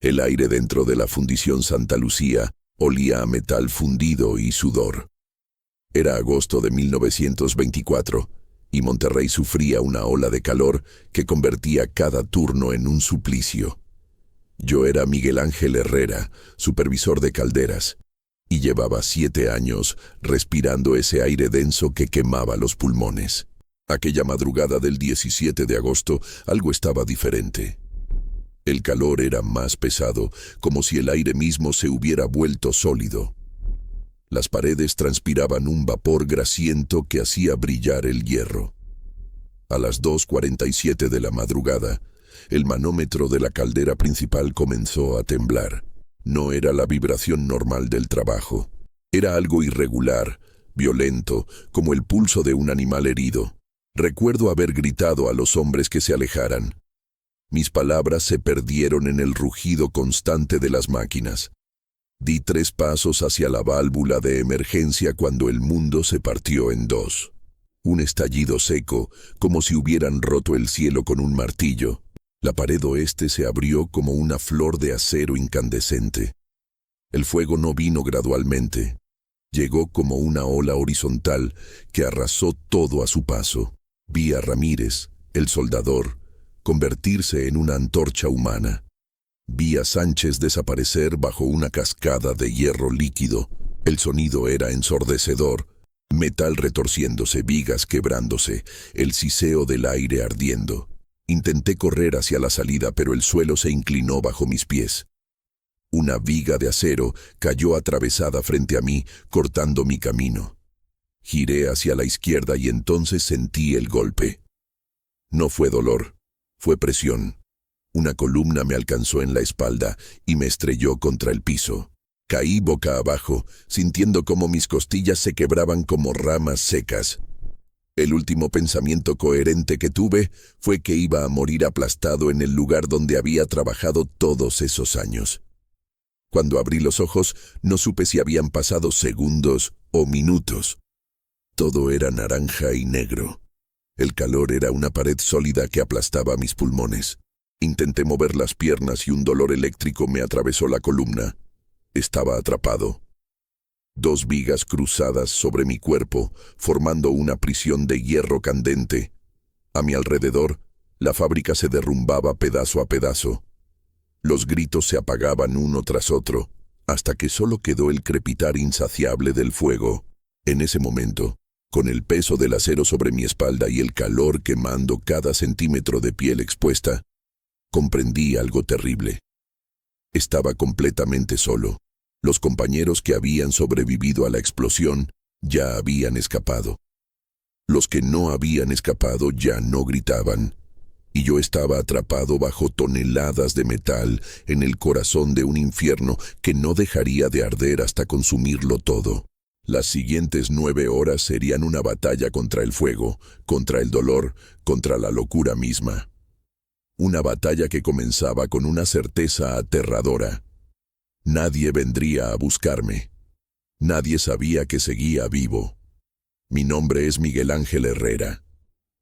El aire dentro de la fundición Santa Lucía olía a metal fundido y sudor. Era agosto de 1924 y Monterrey sufría una ola de calor que convertía cada turno en un suplicio. Yo era Miguel Ángel Herrera, supervisor de calderas, y llevaba 7 años respirando ese aire denso que quemaba los pulmones. Aquella madrugada del 17 de agosto algo estaba diferente. El calor era más pesado, como si el aire mismo se hubiera vuelto sólido. Las paredes transpiraban un vapor grasiento que hacía brillar el hierro. A las 2:47 de la madrugada, el manómetro de la caldera principal comenzó a temblar. No era la vibración normal del trabajo. Era algo irregular, violento, como el pulso de un animal herido. Recuerdo haber gritado a los hombres que se alejaran. Mis palabras se perdieron en el rugido constante de las máquinas. Di 3 pasos hacia la válvula de emergencia cuando el mundo se partió en 2. Un estallido seco, como si hubieran roto el cielo con un martillo. La pared oeste se abrió como una flor de acero incandescente. El fuego no vino gradualmente. Llegó como una ola horizontal que arrasó todo a su paso. Vi a Ramírez, el soldador, convertirse en una antorcha humana. Vi a Sánchez desaparecer bajo una cascada de hierro líquido. El sonido era ensordecedor. Metal retorciéndose, vigas quebrándose, el siseo del aire ardiendo. Intenté correr hacia la salida, pero el suelo se inclinó bajo mis pies. Una viga de acero cayó atravesada frente a mí, cortando mi camino. Giré hacia la izquierda y entonces sentí el golpe. No fue dolor, fue presión. Una columna me alcanzó en la espalda y me estrelló contra el piso. Caí boca abajo, sintiendo cómo mis costillas se quebraban como ramas secas. El último pensamiento coherente que tuve fue que iba a morir aplastado en el lugar donde había trabajado todos esos años. Cuando abrí los ojos, no supe si habían pasado segundos o minutos. Todo era naranja y negro. El calor era una pared sólida que aplastaba mis pulmones. Intenté mover las piernas y un dolor eléctrico me atravesó la columna. Estaba atrapado. 2 vigas cruzadas sobre mi cuerpo, formando una prisión de hierro candente. A mi alrededor, la fábrica se derrumbaba pedazo a pedazo. Los gritos se apagaban uno tras otro, hasta que solo quedó el crepitar insaciable del fuego. En ese momento, con el peso del acero sobre mi espalda y el calor quemando cada centímetro de piel expuesta, comprendí algo terrible. Estaba completamente solo. Los compañeros que habían sobrevivido a la explosión ya habían escapado. Los que no habían escapado ya no gritaban, y yo estaba atrapado bajo toneladas de metal en el corazón de un infierno que no dejaría de arder hasta consumirlo todo. Las siguientes 9 horas serían una batalla contra el fuego, contra el dolor, contra la locura misma. Una batalla que comenzaba con una certeza aterradora. Nadie vendría a buscarme. Nadie sabía que seguía vivo. Mi nombre es Miguel Ángel Herrera.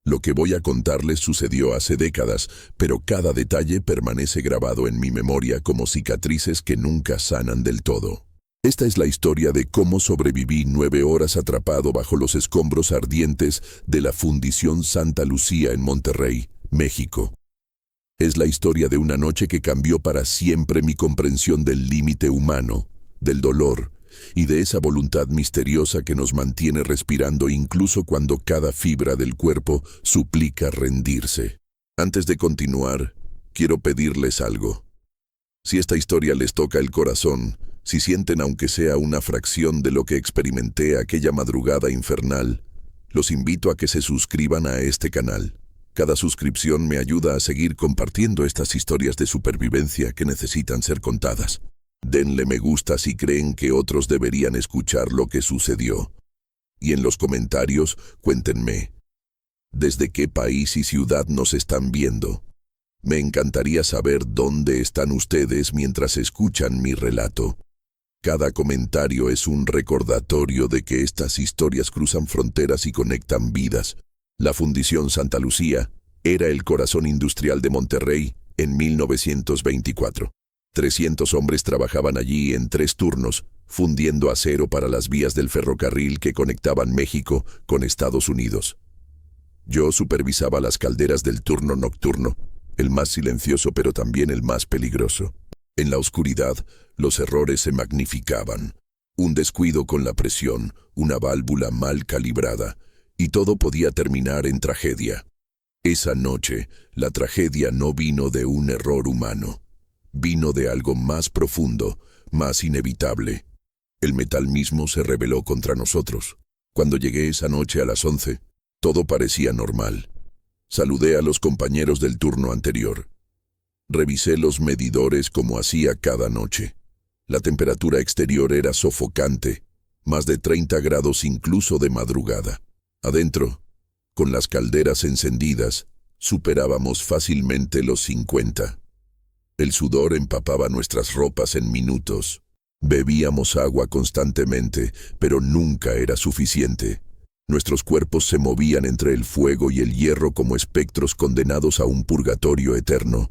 Lo que voy a contarles sucedió hace décadas, pero cada detalle permanece grabado en mi memoria como cicatrices que nunca sanan del todo. Esta es la historia de cómo sobreviví 9 horas atrapado bajo los escombros ardientes de la fundición Santa Lucía en Monterrey, México. Es la historia de una noche que cambió para siempre mi comprensión del límite humano, del dolor y de esa voluntad misteriosa que nos mantiene respirando incluso cuando cada fibra del cuerpo suplica rendirse. Antes de continuar, quiero pedirles algo. Si esta historia les toca el corazón, si sienten aunque sea una fracción de lo que experimenté aquella madrugada infernal, los invito a que se suscriban a este canal. Cada suscripción me ayuda a seguir compartiendo estas historias de supervivencia que necesitan ser contadas. Denle me gusta si creen que otros deberían escuchar lo que sucedió. Y en los comentarios, cuéntenme, ¿desde qué país y ciudad nos están viendo? Me encantaría saber dónde están ustedes mientras escuchan mi relato. Cada comentario es un recordatorio de que estas historias cruzan fronteras y conectan vidas. La fundición Santa Lucía era el corazón industrial de Monterrey en 1924. 300 hombres trabajaban allí en 3 turnos, fundiendo acero para las vías del ferrocarril que conectaban México con Estados Unidos. Yo supervisaba las calderas del turno nocturno, el más silencioso pero también el más peligroso. En la oscuridad, los errores se magnificaban. Un descuido con la presión, una válvula mal calibrada, y todo podía terminar en tragedia. Esa noche, la tragedia no vino de un error humano. Vino de algo más profundo, más inevitable. El metal mismo se rebeló contra nosotros. Cuando llegué esa noche a las 11, todo parecía normal. Saludé a los compañeros del turno anterior. Revisé los medidores como hacía cada noche. La temperatura exterior era sofocante, más de 30 grados incluso de madrugada. Adentro, con las calderas encendidas, superábamos fácilmente los 50. El sudor empapaba nuestras ropas en minutos. Bebíamos agua constantemente, pero nunca era suficiente. Nuestros cuerpos se movían entre el fuego y el hierro como espectros condenados a un purgatorio eterno.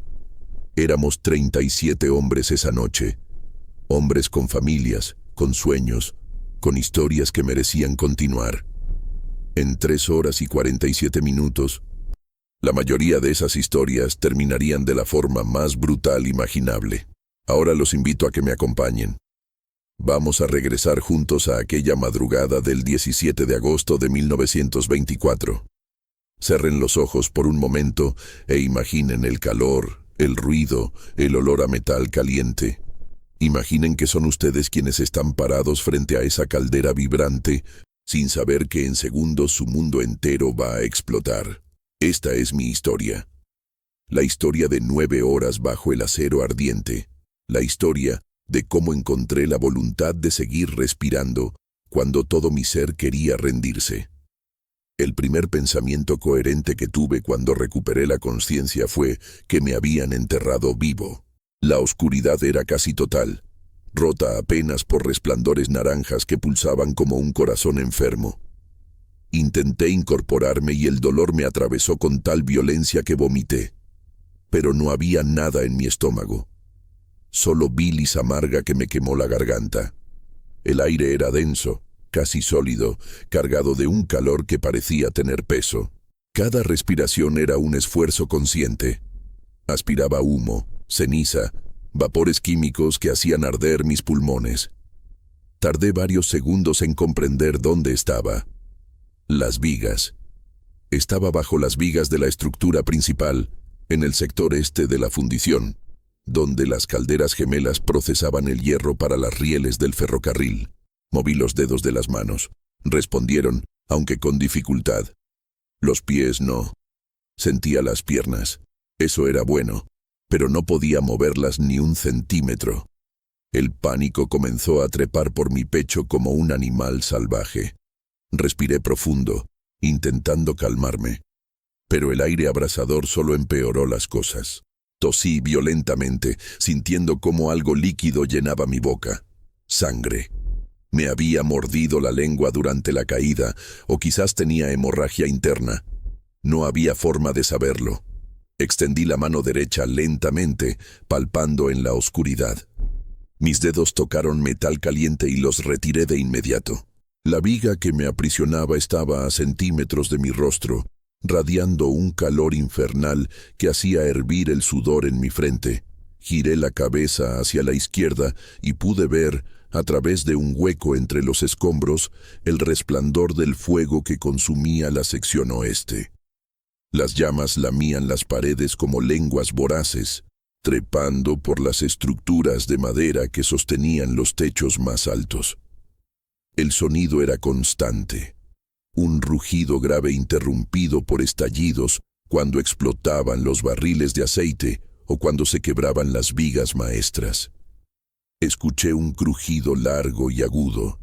Éramos 37 hombres esa noche. Hombres con familias, con sueños, con historias que merecían continuar. En 3 horas y 47 minutos, la mayoría de esas historias terminarían de la forma más brutal imaginable. Ahora los invito a que me acompañen. Vamos a regresar juntos a aquella madrugada del 17 de agosto de 1924. Cerren los ojos por un momento e imaginen el calor, el ruido, el olor a metal caliente. Imaginen que son ustedes quienes están parados frente a esa caldera vibrante, sin saber que en segundos su mundo entero va a explotar. Esta es mi historia. La historia de 9 horas bajo el acero ardiente. La historia de cómo encontré la voluntad de seguir respirando cuando todo mi ser quería rendirse. El primer pensamiento coherente que tuve cuando recuperé la conciencia fue que me habían enterrado vivo. La oscuridad era casi total, rota apenas por resplandores naranjas que pulsaban como un corazón enfermo. Intenté incorporarme y el dolor me atravesó con tal violencia que vomité. Pero no había nada en mi estómago. Solo bilis amarga que me quemó la garganta. El aire era denso, casi sólido, cargado de un calor que parecía tener peso. Cada respiración era un esfuerzo consciente. Aspiraba humo, ceniza, vapores químicos que hacían arder mis pulmones. Tardé varios segundos en comprender dónde estaba. Las vigas. Estaba bajo las vigas de la estructura principal, en el sector este de la fundición, donde las calderas gemelas procesaban el hierro para las rieles del ferrocarril. Moví los dedos de las manos. Respondieron, aunque con dificultad. Los pies no. Sentía las piernas. Eso era bueno, pero no podía moverlas ni un centímetro. El pánico comenzó a trepar por mi pecho como un animal salvaje. Respiré profundo, intentando calmarme. Pero el aire abrasador solo empeoró las cosas. Tosí violentamente, sintiendo cómo algo líquido llenaba mi boca. Sangre. Me había mordido la lengua durante la caída, o quizás tenía hemorragia interna. No había forma de saberlo. Extendí la mano derecha lentamente, palpando en la oscuridad. Mis dedos tocaron metal caliente y los retiré de inmediato. La viga que me aprisionaba estaba a centímetros de mi rostro, radiando un calor infernal que hacía hervir el sudor en mi frente. Giré la cabeza hacia la izquierda y pude ver, a través de un hueco entre los escombros, el resplandor del fuego que consumía la sección oeste. Las llamas lamían las paredes como lenguas voraces, trepando por las estructuras de madera que sostenían los techos más altos. El sonido era constante, un rugido grave interrumpido por estallidos cuando explotaban los barriles de aceite o cuando se quebraban las vigas maestras. Escuché un crujido largo y agudo,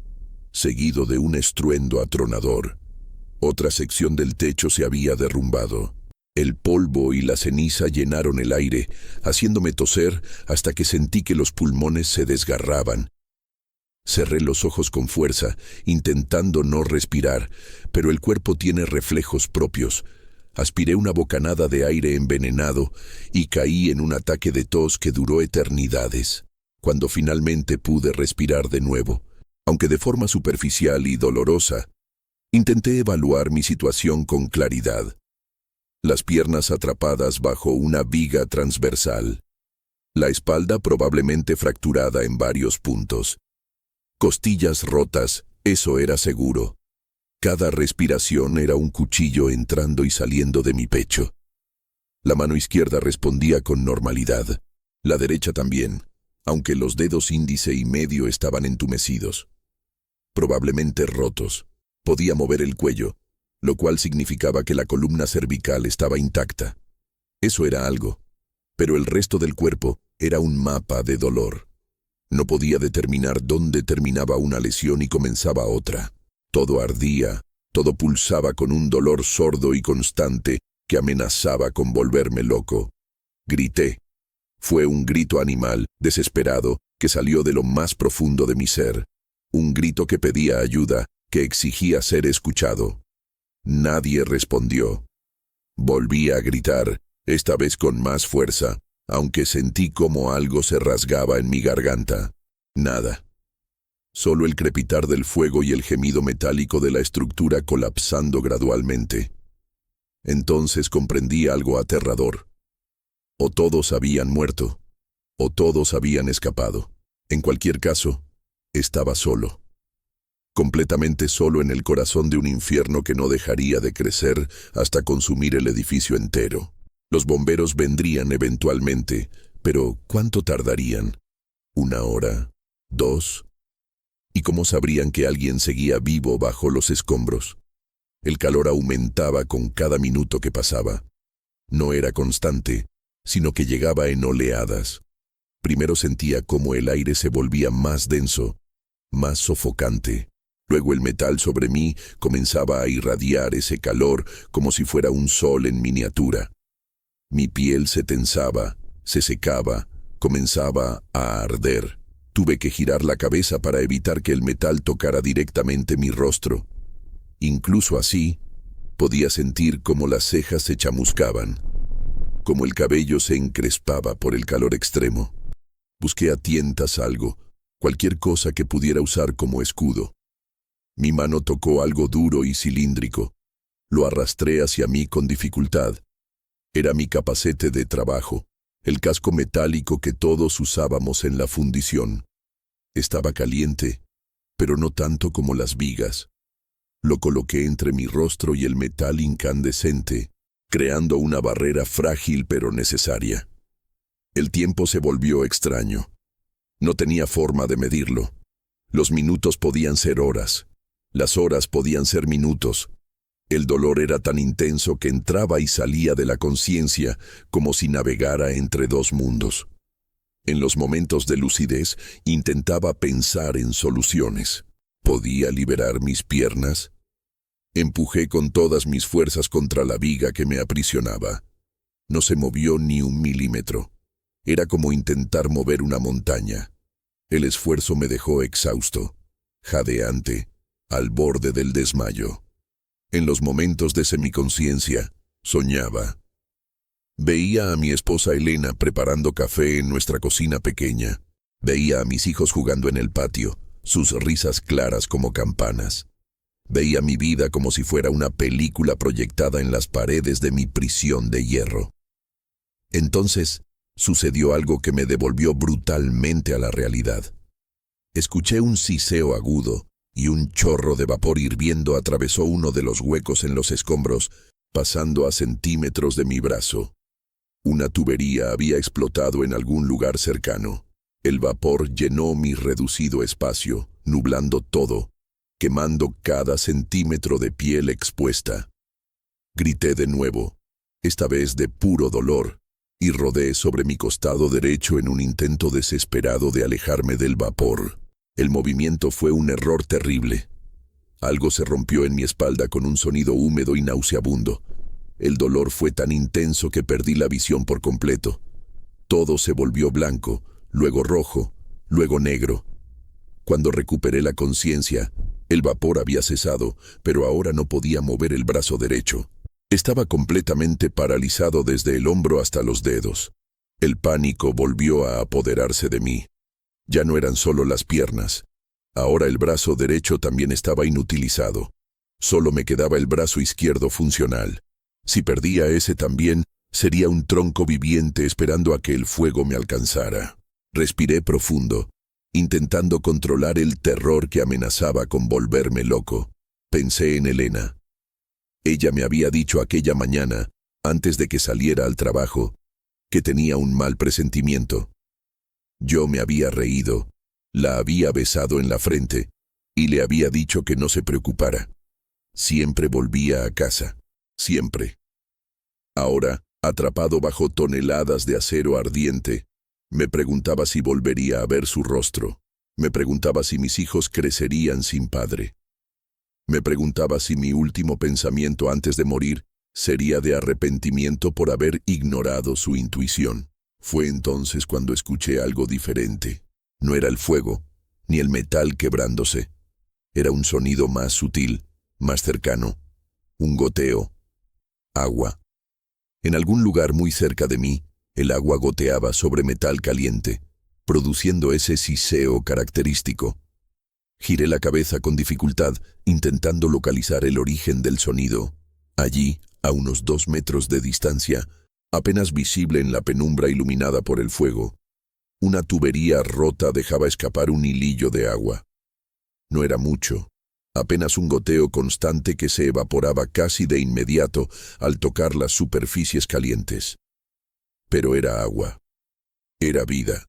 seguido de un estruendo atronador. Otra sección del techo se había derrumbado. El polvo y la ceniza llenaron el aire, haciéndome toser hasta que sentí que los pulmones se desgarraban. Cerré los ojos con fuerza, intentando no respirar, pero el cuerpo tiene reflejos propios. Aspiré una bocanada de aire envenenado y caí en un ataque de tos que duró eternidades. Cuando finalmente pude respirar de nuevo, aunque de forma superficial y dolorosa, intenté evaluar mi situación con claridad. Las piernas atrapadas bajo una viga transversal. La espalda probablemente fracturada en varios puntos. Costillas rotas, eso era seguro. Cada respiración era un cuchillo entrando y saliendo de mi pecho. La mano izquierda respondía con normalidad, la derecha también, aunque los dedos índice y medio estaban entumecidos. Probablemente rotos. Podía mover el cuello, lo cual significaba que la columna cervical estaba intacta. Eso era algo, pero el resto del cuerpo era un mapa de dolor. No podía determinar dónde terminaba una lesión y comenzaba otra. Todo ardía, todo pulsaba con un dolor sordo y constante que amenazaba con volverme loco. Grité. Fue un grito animal, desesperado, que salió de lo más profundo de mi ser. Un grito que pedía ayuda, que exigía ser escuchado. Nadie respondió. Volví a gritar, esta vez con más fuerza, aunque sentí como algo se rasgaba en mi garganta. Nada. Solo el crepitar del fuego y el gemido metálico de la estructura colapsando gradualmente. Entonces comprendí algo aterrador. O todos habían muerto, o todos habían escapado. En cualquier caso, estaba solo. Completamente solo en el corazón de un infierno que no dejaría de crecer hasta consumir el edificio entero. Los bomberos vendrían eventualmente, pero ¿cuánto tardarían? ¿1 hora? ¿2? ¿Y cómo sabrían que alguien seguía vivo bajo los escombros? El calor aumentaba con cada minuto que pasaba. No era constante, sino que llegaba en oleadas. Primero sentía cómo el aire se volvía más denso, más sofocante. Luego el metal sobre mí comenzaba a irradiar ese calor como si fuera un sol en miniatura. Mi piel se tensaba, se secaba, comenzaba a arder. Tuve que girar la cabeza para evitar que el metal tocara directamente mi rostro. Incluso así, podía sentir cómo las cejas se chamuscaban, como el cabello se encrespaba por el calor extremo. Busqué a tientas algo, cualquier cosa que pudiera usar como escudo. Mi mano tocó algo duro y cilíndrico. Lo arrastré hacia mí con dificultad. Era mi capacete de trabajo, el casco metálico que todos usábamos en la fundición. Estaba caliente, pero no tanto como las vigas. Lo coloqué entre mi rostro y el metal incandescente, creando una barrera frágil pero necesaria. El tiempo se volvió extraño. No tenía forma de medirlo. Los minutos podían ser horas. Las horas podían ser minutos. El dolor era tan intenso que entraba y salía de la conciencia como si navegara entre dos mundos. En los momentos de lucidez intentaba pensar en soluciones. ¿Podía liberar mis piernas? Empujé con todas mis fuerzas contra la viga que me aprisionaba. No se movió ni 1 milímetro. Era como intentar mover una montaña. El esfuerzo me dejó exhausto, jadeante, al borde del desmayo. En los momentos de semiconciencia, soñaba. Veía a mi esposa Elena preparando café en nuestra cocina pequeña. Veía a mis hijos jugando en el patio, sus risas claras como campanas. Veía mi vida como si fuera una película proyectada en las paredes de mi prisión de hierro. Entonces, sucedió algo que me devolvió brutalmente a la realidad. Escuché un siseo agudo y un chorro de vapor hirviendo atravesó uno de los huecos en los escombros, pasando a centímetros de mi brazo. Una tubería había explotado en algún lugar cercano. El vapor llenó mi reducido espacio, nublando todo, quemando cada centímetro de piel expuesta. Grité de nuevo, esta vez de puro dolor, y rodé sobre mi costado derecho en un intento desesperado de alejarme del vapor. El movimiento fue un error terrible. Algo se rompió en mi espalda con un sonido húmedo y nauseabundo. El dolor fue tan intenso que perdí la visión por completo. Todo se volvió blanco, luego rojo, luego negro. Cuando recuperé la conciencia, el vapor había cesado, pero ahora no podía mover el brazo derecho. Estaba completamente paralizado desde el hombro hasta los dedos. El pánico volvió a apoderarse de mí. Ya no eran solo las piernas. Ahora el brazo derecho también estaba inutilizado. Solo me quedaba el brazo izquierdo funcional. Si perdía ese también, sería un tronco viviente esperando a que el fuego me alcanzara. Respiré profundo, intentando controlar el terror que amenazaba con volverme loco. Pensé en Elena. Ella me había dicho aquella mañana, antes de que saliera al trabajo, que tenía un mal presentimiento. Yo me había reído, la había besado en la frente y le había dicho que no se preocupara. Siempre volvía a casa, siempre. Ahora, atrapado bajo toneladas de acero ardiente, me preguntaba si volvería a ver su rostro. Me preguntaba si mis hijos crecerían sin padre. Me preguntaba si mi último pensamiento antes de morir sería de arrepentimiento por haber ignorado su intuición. Fue entonces cuando escuché algo diferente. No era el fuego, ni el metal quebrándose. Era un sonido más sutil, más cercano. Un goteo. Agua. En algún lugar muy cerca de mí, el agua goteaba sobre metal caliente, produciendo ese siseo característico. Giré la cabeza con dificultad, intentando localizar el origen del sonido. Allí, a unos 2 metros de distancia, apenas visible en la penumbra iluminada por el fuego, una tubería rota dejaba escapar un hilillo de agua. No era mucho, apenas un goteo constante que se evaporaba casi de inmediato al tocar las superficies calientes. Pero era agua. Era vida.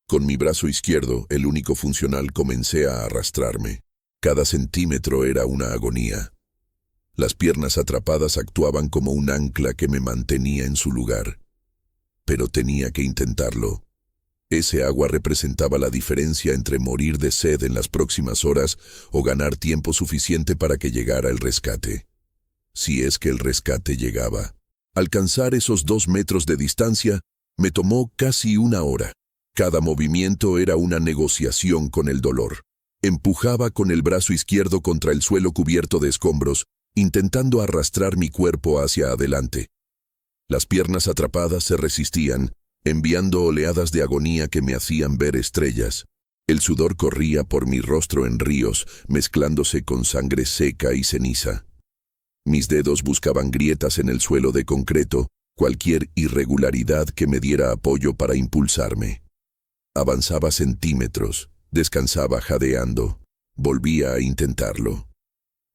Con mi brazo izquierdo, el único funcional, comencé a arrastrarme. Cada centímetro era una agonía. Las piernas atrapadas actuaban como un ancla que me mantenía en su lugar. Pero tenía que intentarlo. Ese agua representaba la diferencia entre morir de sed en las próximas horas o ganar tiempo suficiente para que llegara el rescate. Si es que el rescate llegaba. Alcanzar esos 2 metros de distancia me tomó casi 1 hora. Cada movimiento era una negociación con el dolor. Empujaba con el brazo izquierdo contra el suelo cubierto de escombros, intentando arrastrar mi cuerpo hacia adelante. Las piernas atrapadas se resistían, enviando oleadas de agonía que me hacían ver estrellas. El sudor corría por mi rostro en ríos, mezclándose con sangre seca y ceniza. Mis dedos buscaban grietas en el suelo de concreto, cualquier irregularidad que me diera apoyo para impulsarme. Avanzaba centímetros, descansaba jadeando, volvía a intentarlo.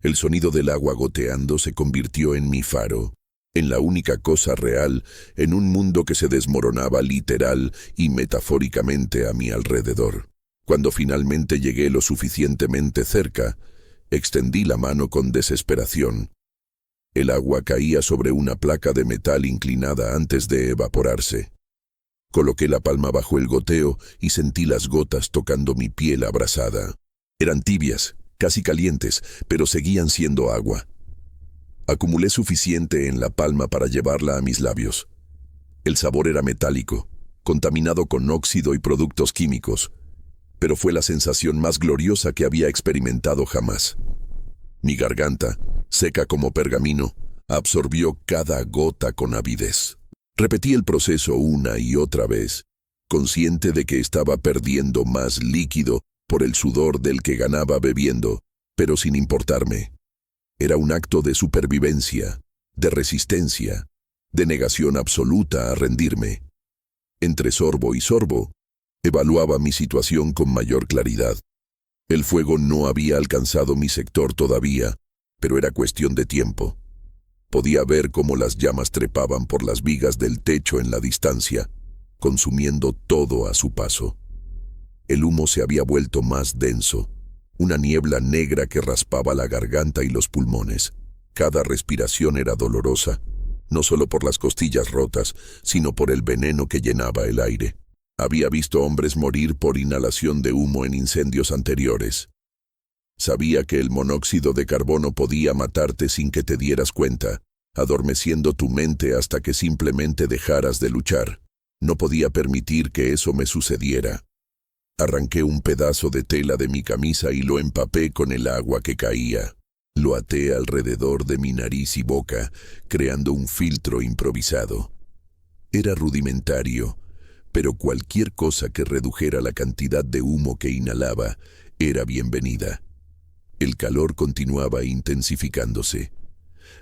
El sonido del agua goteando se convirtió en mi faro, en la única cosa real, en un mundo que se desmoronaba literal y metafóricamente a mi alrededor. Cuando finalmente llegué lo suficientemente cerca, extendí la mano con desesperación. El agua caía sobre una placa de metal inclinada antes de evaporarse. Coloqué la palma bajo el goteo y sentí las gotas tocando mi piel abrasada. Eran tibias, casi calientes, pero seguían siendo agua. Acumulé suficiente en la palma para llevarla a mis labios. El sabor era metálico, contaminado con óxido y productos químicos, pero fue la sensación más gloriosa que había experimentado jamás. Mi garganta, seca como pergamino, absorbió cada gota con avidez. Repetí el proceso una y otra vez, consciente de que estaba perdiendo más líquido por el sudor del que ganaba bebiendo, pero sin importarme. Era un acto de supervivencia, de resistencia, de negación absoluta a rendirme. Entre sorbo y sorbo, evaluaba mi situación con mayor claridad. El fuego no había alcanzado mi sector todavía, pero era cuestión de tiempo. Podía ver cómo las llamas trepaban por las vigas del techo en la distancia, consumiendo todo a su paso. El humo se había vuelto más denso, una niebla negra que raspaba la garganta y los pulmones. Cada respiración era dolorosa, no solo por las costillas rotas, sino por el veneno que llenaba el aire. Había visto hombres morir por inhalación de humo en incendios anteriores. Sabía que el monóxido de carbono podía matarte sin que te dieras cuenta, adormeciendo tu mente hasta que simplemente dejaras de luchar. No podía permitir que eso me sucediera. Arranqué un pedazo de tela de mi camisa y lo empapé con el agua que caía. Lo até alrededor de mi nariz y boca, creando un filtro improvisado. Era rudimentario, pero cualquier cosa que redujera la cantidad de humo que inhalaba era bienvenida. El calor continuaba intensificándose.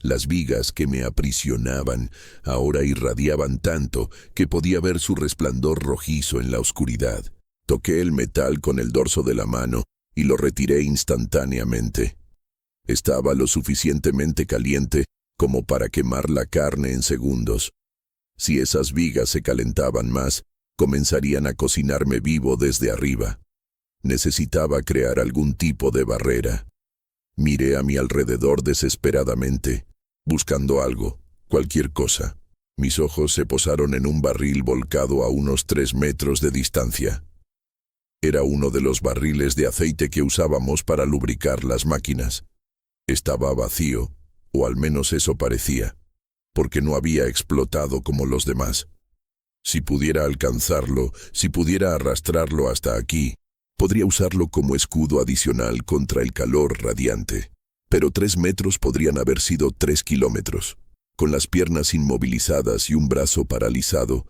Las vigas que me aprisionaban ahora irradiaban tanto que podía ver su resplandor rojizo en la oscuridad. Toqué el metal con el dorso de la mano y lo retiré instantáneamente. Estaba lo suficientemente caliente como para quemar la carne en segundos. Si esas vigas se calentaban más, comenzarían a cocinarme vivo desde arriba. Necesitaba crear algún tipo de barrera. Miré a mi alrededor desesperadamente, buscando algo, cualquier cosa. Mis ojos se posaron en un barril volcado a unos 3 metros de distancia. Era uno de los barriles de aceite que usábamos para lubricar las máquinas. Estaba vacío, o al menos eso parecía, porque no había explotado como los demás. Si pudiera alcanzarlo, si pudiera arrastrarlo hasta aquí, podría usarlo como escudo adicional contra el calor radiante. Pero 3 metros podrían haber sido 3 kilómetros. Con las piernas inmovilizadas y un brazo paralizado,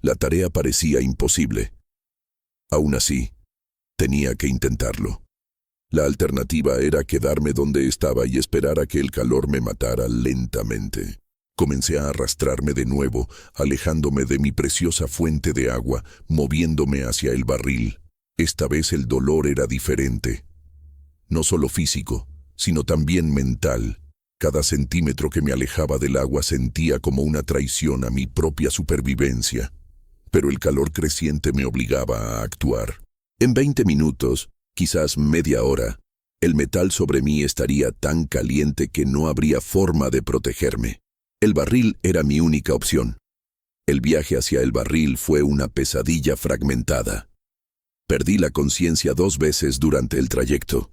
la tarea parecía imposible. Aún así, tenía que intentarlo. La alternativa era quedarme donde estaba y esperar a que el calor me matara lentamente. Comencé a arrastrarme de nuevo, alejándome de mi preciosa fuente de agua, moviéndome hacia el barril. Esta vez el dolor era diferente. No solo físico, sino también mental. Cada centímetro que me alejaba del agua sentía como una traición a mi propia supervivencia. Pero el calor creciente me obligaba a actuar. En 20 minutos, quizás media hora, el metal sobre mí estaría tan caliente que no habría forma de protegerme. El barril era mi única opción. El viaje hacia el barril fue una pesadilla fragmentada. Perdí la conciencia 2 veces durante el trayecto.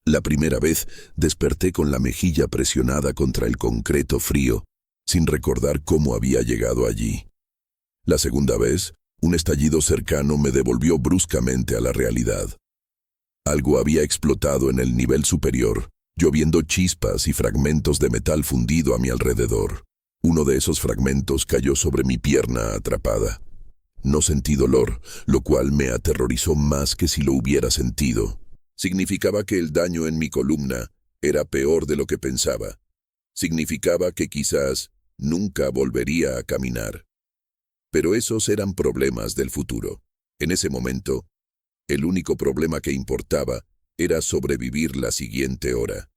La primera vez desperté con la mejilla presionada contra el concreto frío, sin recordar cómo había llegado allí. La segunda vez, un estallido cercano me devolvió bruscamente a la realidad. Algo había explotado en el nivel superior, lloviendo chispas y fragmentos de metal fundido a mi alrededor. Uno de esos fragmentos cayó sobre mi pierna atrapada. No sentí dolor, lo cual me aterrorizó más que si lo hubiera sentido. Significaba que el daño en mi columna era peor de lo que pensaba. Significaba que quizás nunca volvería a caminar. Pero esos eran problemas del futuro. En ese momento, el único problema que importaba era sobrevivir la siguiente hora.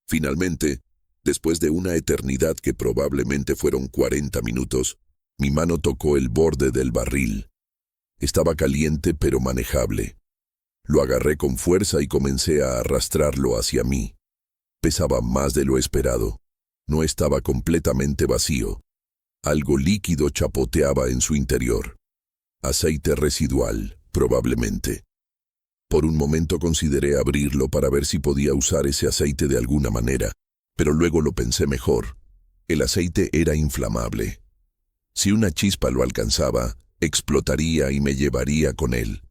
Finalmente, después de una eternidad que probablemente fueron 40 minutos, mi mano tocó el borde del barril. Estaba caliente pero manejable. Lo agarré con fuerza y comencé a arrastrarlo hacia mí. Pesaba más de lo esperado. No estaba completamente vacío. Algo líquido chapoteaba en su interior. Aceite residual, probablemente. Por un momento consideré abrirlo para ver si podía usar ese aceite de alguna manera, pero luego lo pensé mejor. El aceite era inflamable. Si una chispa lo alcanzaba, explotaría y me llevaría con él.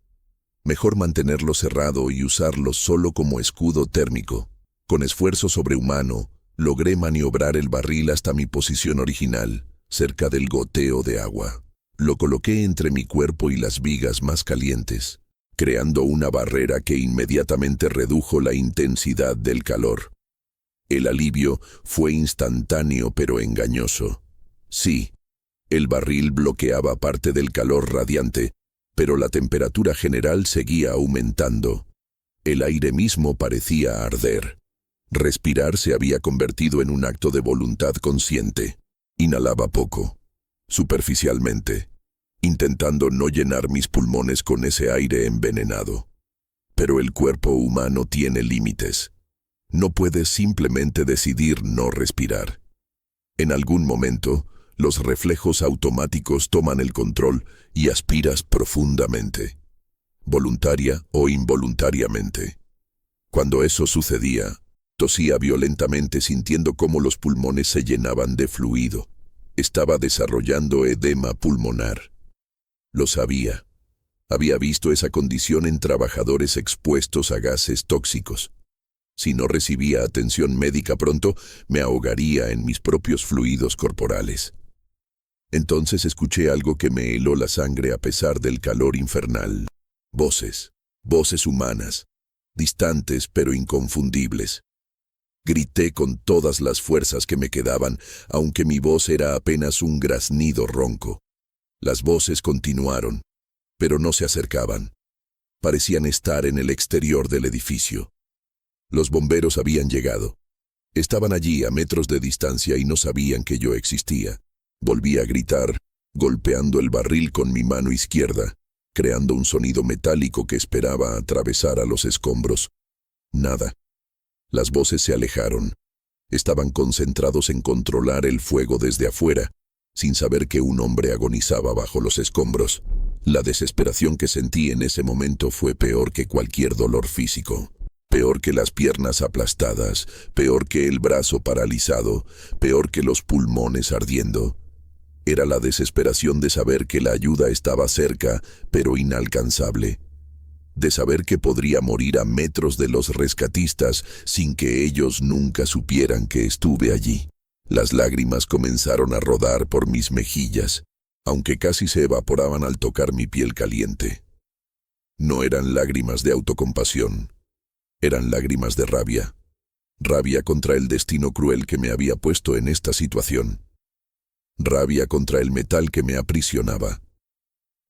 Mejor mantenerlo cerrado y usarlo solo como escudo térmico. Con esfuerzo sobrehumano, logré maniobrar el barril hasta mi posición original, cerca del goteo de agua. Lo coloqué entre mi cuerpo y las vigas más calientes, creando una barrera que inmediatamente redujo la intensidad del calor. El alivio fue instantáneo pero engañoso. Sí, el barril bloqueaba parte del calor radiante, pero la temperatura general seguía aumentando. El aire mismo parecía arder. Respirar se había convertido en un acto de voluntad consciente. Inhalaba poco, superficialmente, intentando no llenar mis pulmones con ese aire envenenado. Pero el cuerpo humano tiene límites. No puedes simplemente decidir no respirar. En algún momento, los reflejos automáticos toman el control y aspiras profundamente, voluntaria o involuntariamente. Cuando eso sucedía, tosía violentamente sintiendo cómo los pulmones se llenaban de fluido. Estaba desarrollando edema pulmonar. Lo sabía. Había visto esa condición en trabajadores expuestos a gases tóxicos. Si no recibía atención médica pronto, me ahogaría en mis propios fluidos corporales. Entonces escuché algo que me heló la sangre a pesar del calor infernal. Voces, voces humanas, distantes pero inconfundibles. Grité con todas las fuerzas que me quedaban, aunque mi voz era apenas un graznido ronco. Las voces continuaron, pero no se acercaban. Parecían estar en el exterior del edificio. Los bomberos habían llegado. Estaban allí a metros de distancia y no sabían que yo existía. Volví a gritar, golpeando el barril con mi mano izquierda, creando un sonido metálico que esperaba atravesar a los escombros. Nada. Las voces se alejaron. Estaban concentrados en controlar el fuego desde afuera, sin saber que un hombre agonizaba bajo los escombros. La desesperación que sentí en ese momento fue peor que cualquier dolor físico. Peor que las piernas aplastadas, peor que el brazo paralizado, peor que los pulmones ardiendo. Era la desesperación de saber que la ayuda estaba cerca, pero inalcanzable. De saber que podría morir a metros de los rescatistas sin que ellos nunca supieran que estuve allí. Las lágrimas comenzaron a rodar por mis mejillas, aunque casi se evaporaban al tocar mi piel caliente. No eran lágrimas de autocompasión. Eran lágrimas de rabia. Rabia contra el destino cruel que me había puesto en esta situación. Rabia contra el metal que me aprisionaba.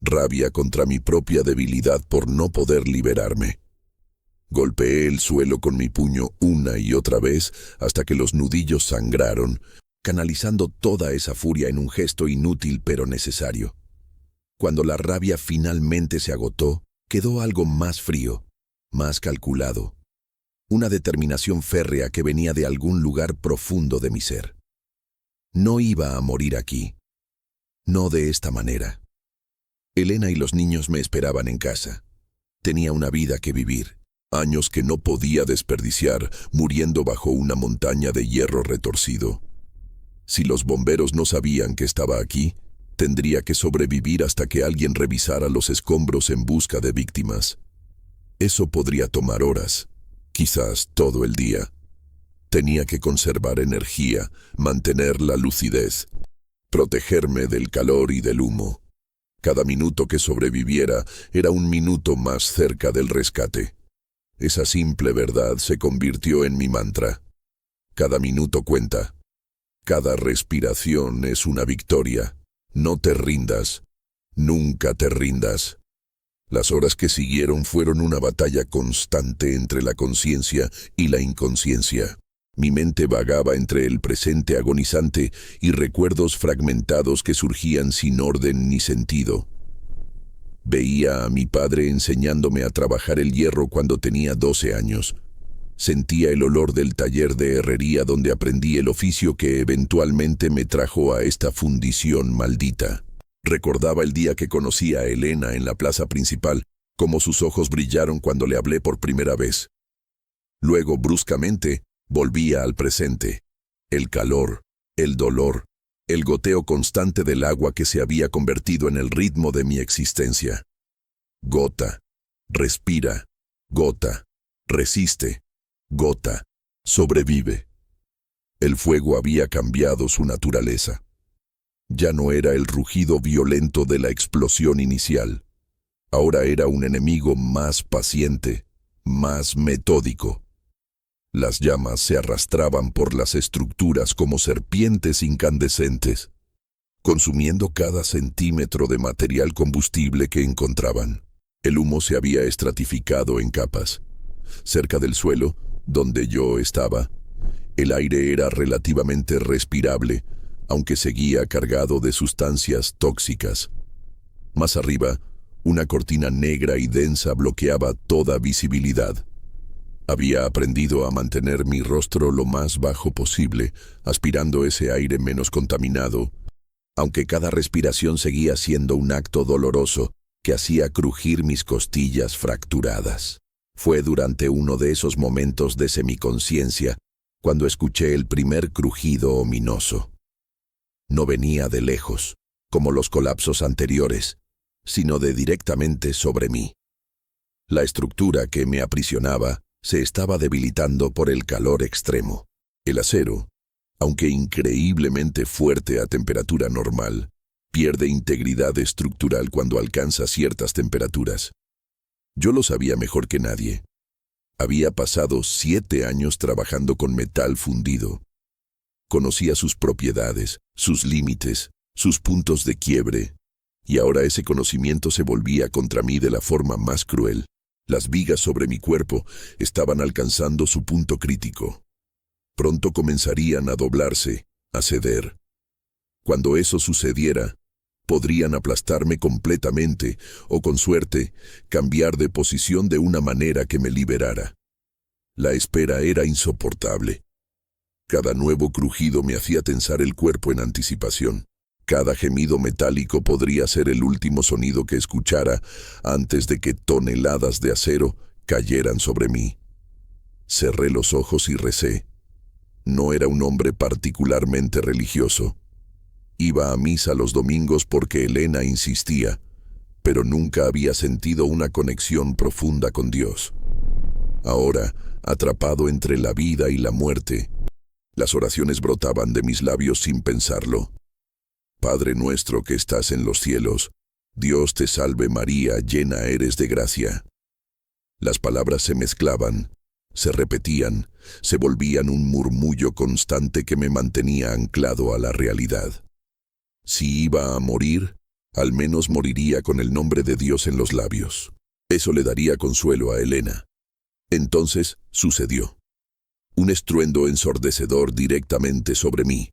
Rabia contra mi propia debilidad por no poder liberarme. Golpeé el suelo con mi puño una y otra vez hasta que los nudillos sangraron, canalizando toda esa furia en un gesto inútil pero necesario. Cuando la rabia finalmente se agotó, quedó algo más frío, más calculado. Una determinación férrea que venía de algún lugar profundo de mi ser. No iba a morir aquí. No de esta manera. Elena y los niños me esperaban en casa. Tenía una vida que vivir, años que no podía desperdiciar, muriendo bajo una montaña de hierro retorcido. Si los bomberos no sabían que estaba aquí, tendría que sobrevivir hasta que alguien revisara los escombros en busca de víctimas. Eso podría tomar horas. Quizás todo el día. Tenía que conservar energía, mantener la lucidez, protegerme del calor y del humo. Cada minuto que sobreviviera era un minuto más cerca del rescate. Esa simple verdad se convirtió en mi mantra. Cada minuto cuenta. Cada respiración es una victoria. No te rindas. Nunca te rindas. Las horas que siguieron fueron una batalla constante entre la conciencia y la inconsciencia. Mi mente vagaba entre el presente agonizante y recuerdos fragmentados que surgían sin orden ni sentido. Veía a mi padre enseñándome a trabajar el hierro cuando tenía 12 años. Sentía el olor del taller de herrería donde aprendí el oficio que eventualmente me trajo a esta fundición maldita. Recordaba el día que conocí a Elena en la plaza principal, cómo sus ojos brillaron cuando le hablé por primera vez. Luego, bruscamente, volvía al presente. El calor, el dolor, el goteo constante del agua que se había convertido en el ritmo de mi existencia. Gota, respira, gota, resiste, gota, sobrevive. El fuego había cambiado su naturaleza. Ya no era el rugido violento de la explosión inicial. Ahora era un enemigo más paciente, más metódico. Las llamas se arrastraban por las estructuras como serpientes incandescentes, consumiendo cada centímetro de material combustible que encontraban. El humo se había estratificado en capas. Cerca del suelo, donde yo estaba, el aire era relativamente respirable, aunque seguía cargado de sustancias tóxicas. Más arriba, una cortina negra y densa bloqueaba toda visibilidad. Había aprendido a mantener mi rostro lo más bajo posible, aspirando ese aire menos contaminado, aunque cada respiración seguía siendo un acto doloroso que hacía crujir mis costillas fracturadas. Fue durante uno de esos momentos de semiconciencia cuando escuché el primer crujido ominoso. No venía de lejos, como los colapsos anteriores, sino de directamente sobre mí. La estructura que me aprisionaba Se estaba debilitando por el calor extremo. El acero, aunque increíblemente fuerte a temperatura normal, pierde integridad estructural cuando alcanza ciertas temperaturas. Yo lo sabía mejor que nadie. Había pasado 7 años trabajando con metal fundido. Conocía sus propiedades, sus límites, sus puntos de quiebre, y ahora ese conocimiento se volvía contra mí de la forma más cruel. Las vigas sobre mi cuerpo estaban alcanzando su punto crítico. Pronto comenzarían a doblarse, a ceder. Cuando eso sucediera, podrían aplastarme completamente o, con suerte, cambiar de posición de una manera que me liberara. La espera era insoportable. Cada nuevo crujido me hacía tensar el cuerpo en anticipación. Cada gemido metálico podría ser el último sonido que escuchara antes de que toneladas de acero cayeran sobre mí. Cerré los ojos y recé. No era un hombre particularmente religioso. Iba a misa los domingos porque Elena insistía, pero nunca había sentido una conexión profunda con Dios. Ahora, atrapado entre la vida y la muerte, las oraciones brotaban de mis labios sin pensarlo. Padre nuestro que estás en los cielos, Dios te salve María, llena eres de gracia. Las palabras se mezclaban, se repetían, se volvían un murmullo constante que me mantenía anclado a la realidad. Si iba a morir, al menos moriría con el nombre de Dios en los labios. Eso le daría consuelo a Elena. Entonces sucedió. Un estruendo ensordecedor directamente sobre mí.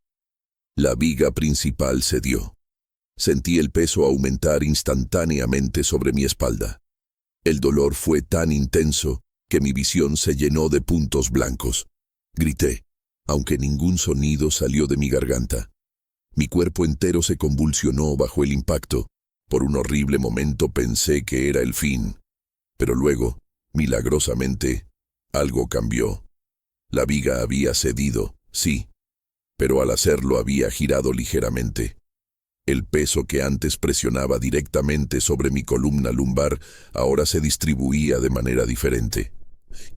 La viga principal cedió. Sentí el peso aumentar instantáneamente sobre mi espalda. El dolor fue tan intenso que mi visión se llenó de puntos blancos. Grité, aunque ningún sonido salió de mi garganta. Mi cuerpo entero se convulsionó bajo el impacto. Por un horrible momento pensé que era el fin. Pero luego, milagrosamente, algo cambió. La viga había cedido, sí, pero al hacerlo había girado ligeramente. El peso que antes presionaba directamente sobre mi columna lumbar ahora se distribuía de manera diferente.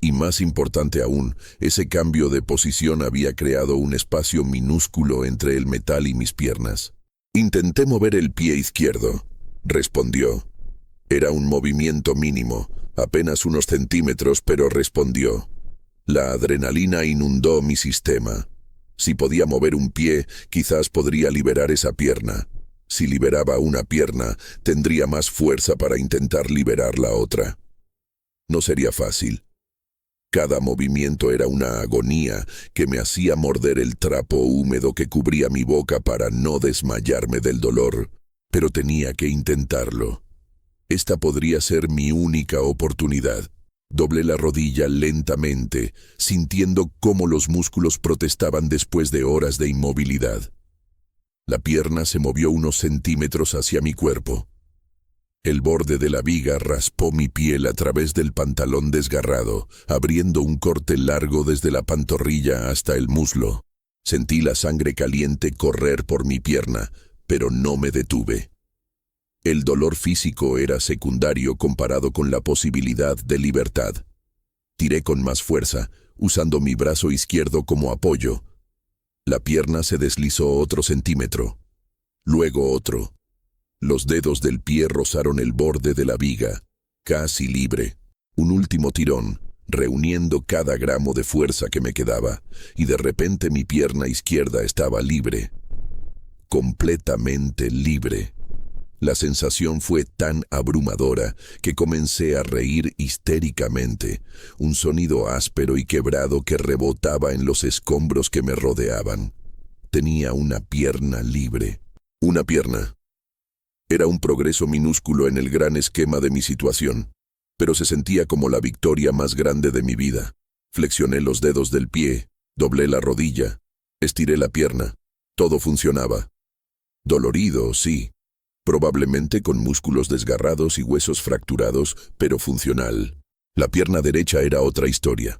Y más importante aún, ese cambio de posición había creado un espacio minúsculo entre el metal y mis piernas. Intenté mover el pie izquierdo, respondió. Era un movimiento mínimo, apenas unos centímetros, pero respondió. La adrenalina inundó mi sistema. Si podía mover un pie, quizás podría liberar esa pierna. Si liberaba una pierna, tendría más fuerza para intentar liberar la otra. No sería fácil. Cada movimiento era una agonía que me hacía morder el trapo húmedo que cubría mi boca para no desmayarme del dolor, pero tenía que intentarlo. Esta podría ser mi única oportunidad. Doblé la rodilla lentamente, sintiendo cómo los músculos protestaban después de horas de inmovilidad. La pierna se movió unos centímetros hacia mi cuerpo. El borde de la viga raspó mi piel a través del pantalón desgarrado, abriendo un corte largo desde la pantorrilla hasta el muslo. Sentí la sangre caliente correr por mi pierna, pero no me detuve. El dolor físico era secundario comparado con la posibilidad de libertad. Tiré con más fuerza, usando mi brazo izquierdo como apoyo. La pierna se deslizó otro centímetro, luego otro. Los dedos del pie rozaron el borde de la viga, casi libre. Un último tirón, reuniendo cada gramo de fuerza que me quedaba, y de repente mi pierna izquierda estaba libre. Completamente libre. La sensación fue tan abrumadora que comencé a reír histéricamente, un sonido áspero y quebrado que rebotaba en los escombros que me rodeaban. Tenía una pierna libre. Una pierna. Era un progreso minúsculo en el gran esquema de mi situación, pero se sentía como la victoria más grande de mi vida. Flexioné los dedos del pie, doblé la rodilla, estiré la pierna. Todo funcionaba. Dolorido, sí. Probablemente con músculos desgarrados y huesos fracturados, pero funcional. La pierna derecha era otra historia.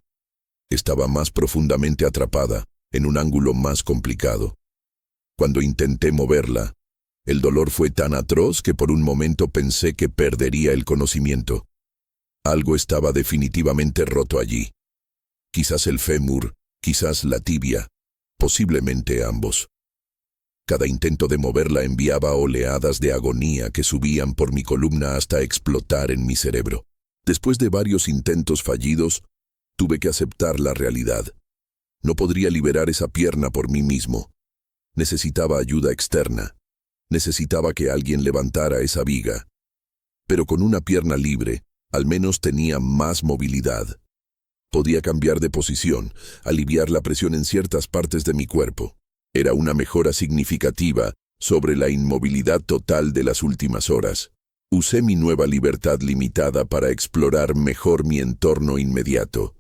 Estaba más profundamente atrapada, en un ángulo más complicado. Cuando intenté moverla, el dolor fue tan atroz que por un momento pensé que perdería el conocimiento. Algo estaba definitivamente roto allí. Quizás el fémur, quizás la tibia, posiblemente ambos. Cada intento de moverla enviaba oleadas de agonía que subían por mi columna hasta explotar en mi cerebro. Después de varios intentos fallidos, tuve que aceptar la realidad. No podría liberar esa pierna por mí mismo. Necesitaba ayuda externa. Necesitaba que alguien levantara esa viga. Pero con una pierna libre, al menos tenía más movilidad. Podía cambiar de posición, aliviar la presión en ciertas partes de mi cuerpo. Era una mejora significativa sobre la inmovilidad total de las últimas horas. Usé mi nueva libertad limitada para explorar mejor mi entorno inmediato.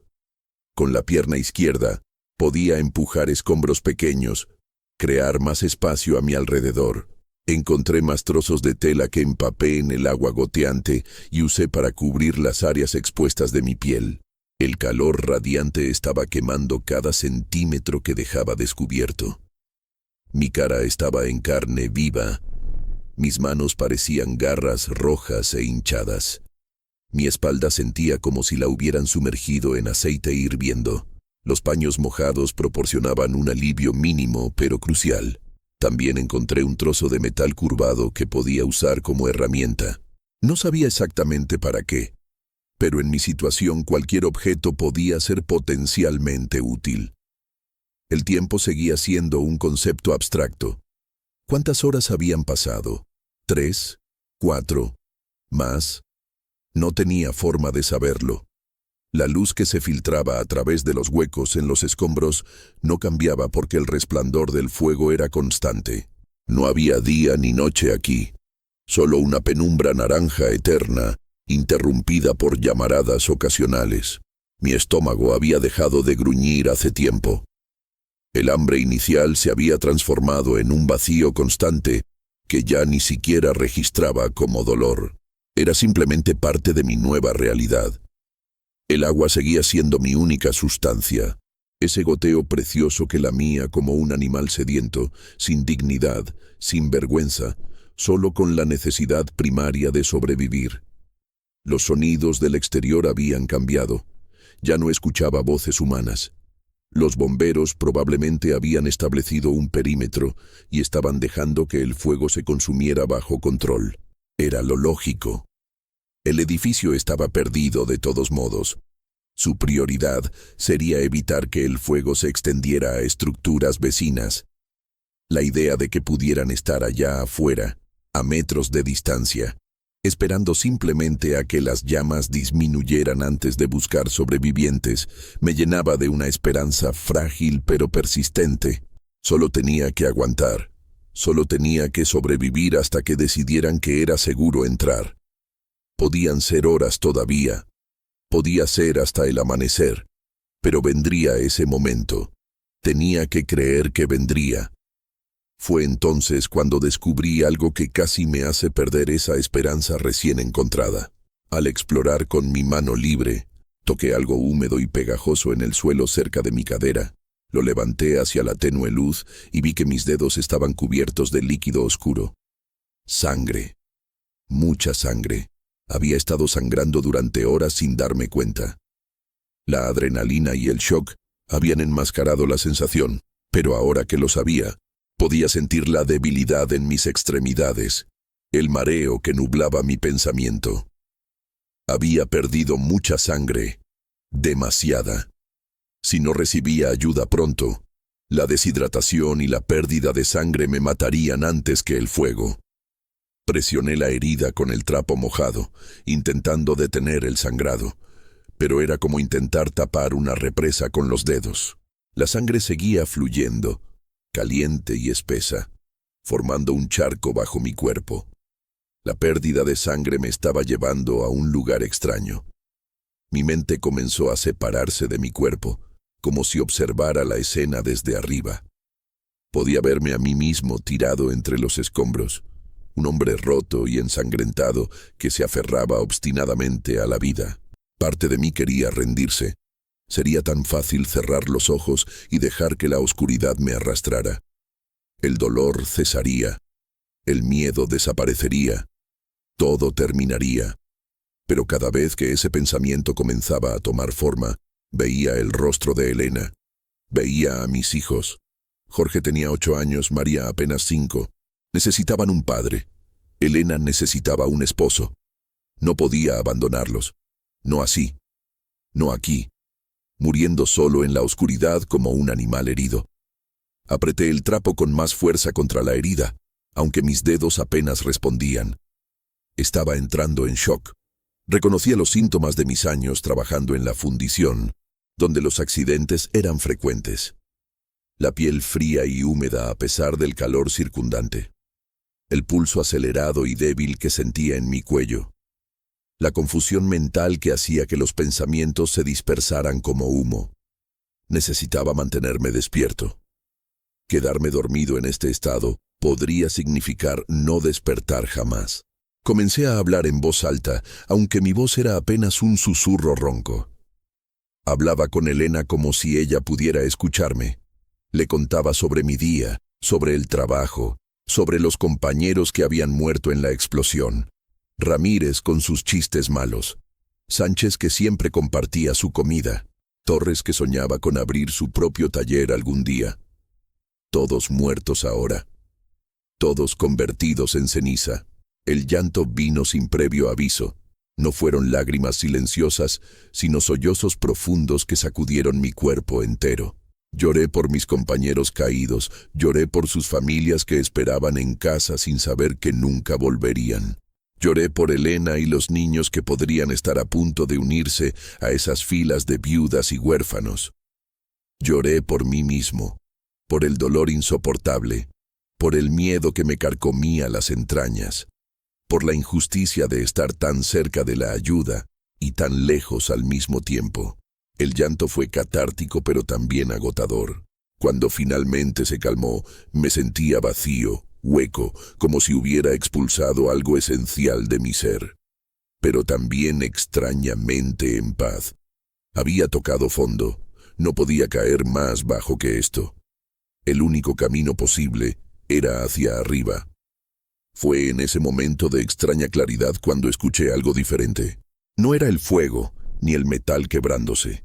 Con la pierna izquierda, podía empujar escombros pequeños, crear más espacio a mi alrededor. Encontré más trozos de tela que empapé en el agua goteante y usé para cubrir las áreas expuestas de mi piel. El calor radiante estaba quemando cada centímetro que dejaba descubierto. Mi cara estaba en carne viva. Mis manos parecían garras rojas e hinchadas. Mi espalda sentía como si la hubieran sumergido en aceite hirviendo. Los paños mojados proporcionaban un alivio mínimo pero crucial. También encontré un trozo de metal curvado que podía usar como herramienta. No sabía exactamente para qué, pero en mi situación cualquier objeto podía ser potencialmente útil. El tiempo seguía siendo un concepto abstracto. ¿Cuántas horas habían pasado? ¿3? ¿4? ¿Más? No tenía forma de saberlo. La luz que se filtraba a través de los huecos en los escombros no cambiaba porque el resplandor del fuego era constante. No había día ni noche aquí, solo una penumbra naranja eterna, interrumpida por llamaradas ocasionales. Mi estómago había dejado de gruñir hace tiempo. El hambre inicial se había transformado en un vacío constante que ya ni siquiera registraba como dolor. Era simplemente parte de mi nueva realidad. El agua seguía siendo mi única sustancia, ese goteo precioso que lamía como un animal sediento, sin dignidad, sin vergüenza, solo con la necesidad primaria de sobrevivir. Los sonidos del exterior habían cambiado. Ya no escuchaba voces humanas. Los bomberos probablemente habían establecido un perímetro y estaban dejando que el fuego se consumiera bajo control. Era lo lógico. El edificio estaba perdido de todos modos. Su prioridad sería evitar que el fuego se extendiera a estructuras vecinas. La idea de que pudieran estar allá afuera, a metros de distancia, esperando simplemente a que las llamas disminuyeran antes de buscar sobrevivientes, me llenaba de una esperanza frágil pero persistente. Solo tenía que aguantar. Solo tenía que sobrevivir hasta que decidieran que era seguro entrar. Podían ser horas todavía. Podía ser hasta el amanecer. Pero vendría ese momento. Tenía que creer que vendría. Fue entonces cuando descubrí algo que casi me hace perder esa esperanza recién encontrada. Al explorar con mi mano libre, toqué algo húmedo y pegajoso en el suelo cerca de mi cadera. Lo levanté hacia la tenue luz y vi que mis dedos estaban cubiertos de líquido oscuro. Sangre. Mucha sangre. Había estado sangrando durante horas sin darme cuenta. La adrenalina y el shock habían enmascarado la sensación, pero ahora que lo sabía, podía sentir la debilidad en mis extremidades, el mareo que nublaba mi pensamiento. Había perdido mucha sangre, demasiada. Si no recibía ayuda pronto, la deshidratación y la pérdida de sangre me matarían antes que el fuego. Presioné la herida con el trapo mojado, intentando detener el sangrado, pero era como intentar tapar una represa con los dedos. La sangre seguía fluyendo, caliente y espesa, formando un charco bajo mi cuerpo. La pérdida de sangre me estaba llevando a un lugar extraño. Mi mente comenzó a separarse de mi cuerpo, como si observara la escena desde arriba. Podía verme a mí mismo tirado entre los escombros, un hombre roto y ensangrentado que se aferraba obstinadamente a la vida. Parte de mí quería rendirse. Sería tan fácil cerrar los ojos y dejar que la oscuridad me arrastrara. El dolor cesaría, el miedo desaparecería, todo terminaría. Pero cada vez que ese pensamiento comenzaba a tomar forma, Veía el rostro de Elena. Veía a mis hijos. Jorge tenía 8 años, María apenas 5. Necesitaban un padre. Elena necesitaba un esposo. No podía abandonarlos. No así. No aquí. Muriendo solo en la oscuridad como un animal herido. Apreté el trapo con más fuerza contra la herida, aunque mis dedos apenas respondían. Estaba entrando en shock. Reconocía los síntomas de mis años trabajando en la fundición, donde los accidentes eran frecuentes. La piel fría y húmeda a pesar del calor circundante. El pulso acelerado y débil que sentía en mi cuello. La confusión mental que hacía que los pensamientos se dispersaran como humo. Necesitaba mantenerme despierto. Quedarme dormido en este estado podría significar no despertar jamás. Comencé a hablar en voz alta, aunque mi voz era apenas un susurro ronco. Hablaba con Elena como si ella pudiera escucharme. Le contaba sobre mi día, sobre el trabajo, sobre los compañeros que habían muerto en la explosión. Ramírez con sus chistes malos. Sánchez que siempre compartía su comida. Torres que soñaba con abrir su propio taller algún día. Todos muertos ahora. Todos convertidos en ceniza. El llanto vino sin previo aviso. No fueron lágrimas silenciosas, sino sollozos profundos que sacudieron mi cuerpo entero. Lloré por mis compañeros caídos, lloré por sus familias que esperaban en casa sin saber que nunca volverían. Lloré por Elena y los niños que podrían estar a punto de unirse a esas filas de viudas y huérfanos. Lloré por mí mismo, por el dolor insoportable, por el miedo que me carcomía las entrañas, por la injusticia de estar tan cerca de la ayuda y tan lejos al mismo tiempo. El llanto fue catártico pero también agotador. Cuando finalmente se calmó, me sentía vacío, hueco, como si hubiera expulsado algo esencial de mi ser. Pero también extrañamente en paz. Había tocado fondo, no podía caer más bajo que esto. El único camino posible era hacia arriba. Fue en ese momento de extraña claridad cuando escuché algo diferente. No era el fuego, ni el metal quebrándose.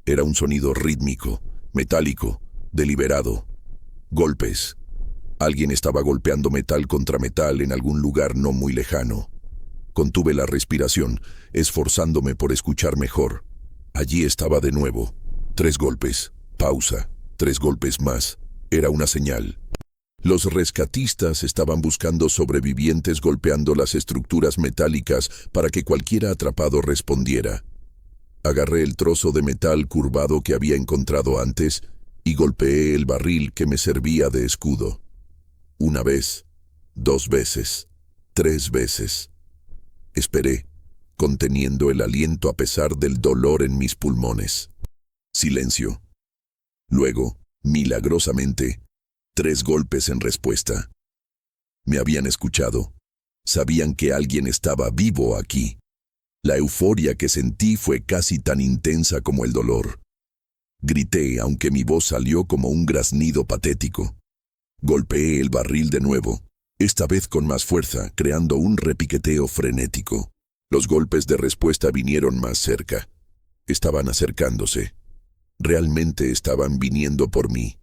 Era un sonido rítmico, metálico, deliberado. Golpes. Alguien estaba golpeando metal contra metal en algún lugar no muy lejano. Contuve la respiración, esforzándome por escuchar mejor. Allí estaba de nuevo. 3 golpes. Pausa. 3 golpes más. Era una señal. Los rescatistas estaban buscando sobrevivientes golpeando las estructuras metálicas para que cualquiera atrapado respondiera. Agarré el trozo de metal curvado que había encontrado antes y golpeé el barril que me servía de escudo. 1 vez, 2 veces, 3 veces. Esperé, conteniendo el aliento a pesar del dolor en mis pulmones. Silencio. Luego, milagrosamente, 3 golpes en respuesta. Me habían escuchado. Sabían que alguien estaba vivo aquí. La euforia que sentí fue casi tan intensa como el dolor. Grité, aunque mi voz salió como un graznido patético. Golpeé el barril de nuevo, esta vez con más fuerza, creando un repiqueteo frenético. Los golpes de respuesta vinieron más cerca. Estaban acercándose. Realmente estaban viniendo por mí.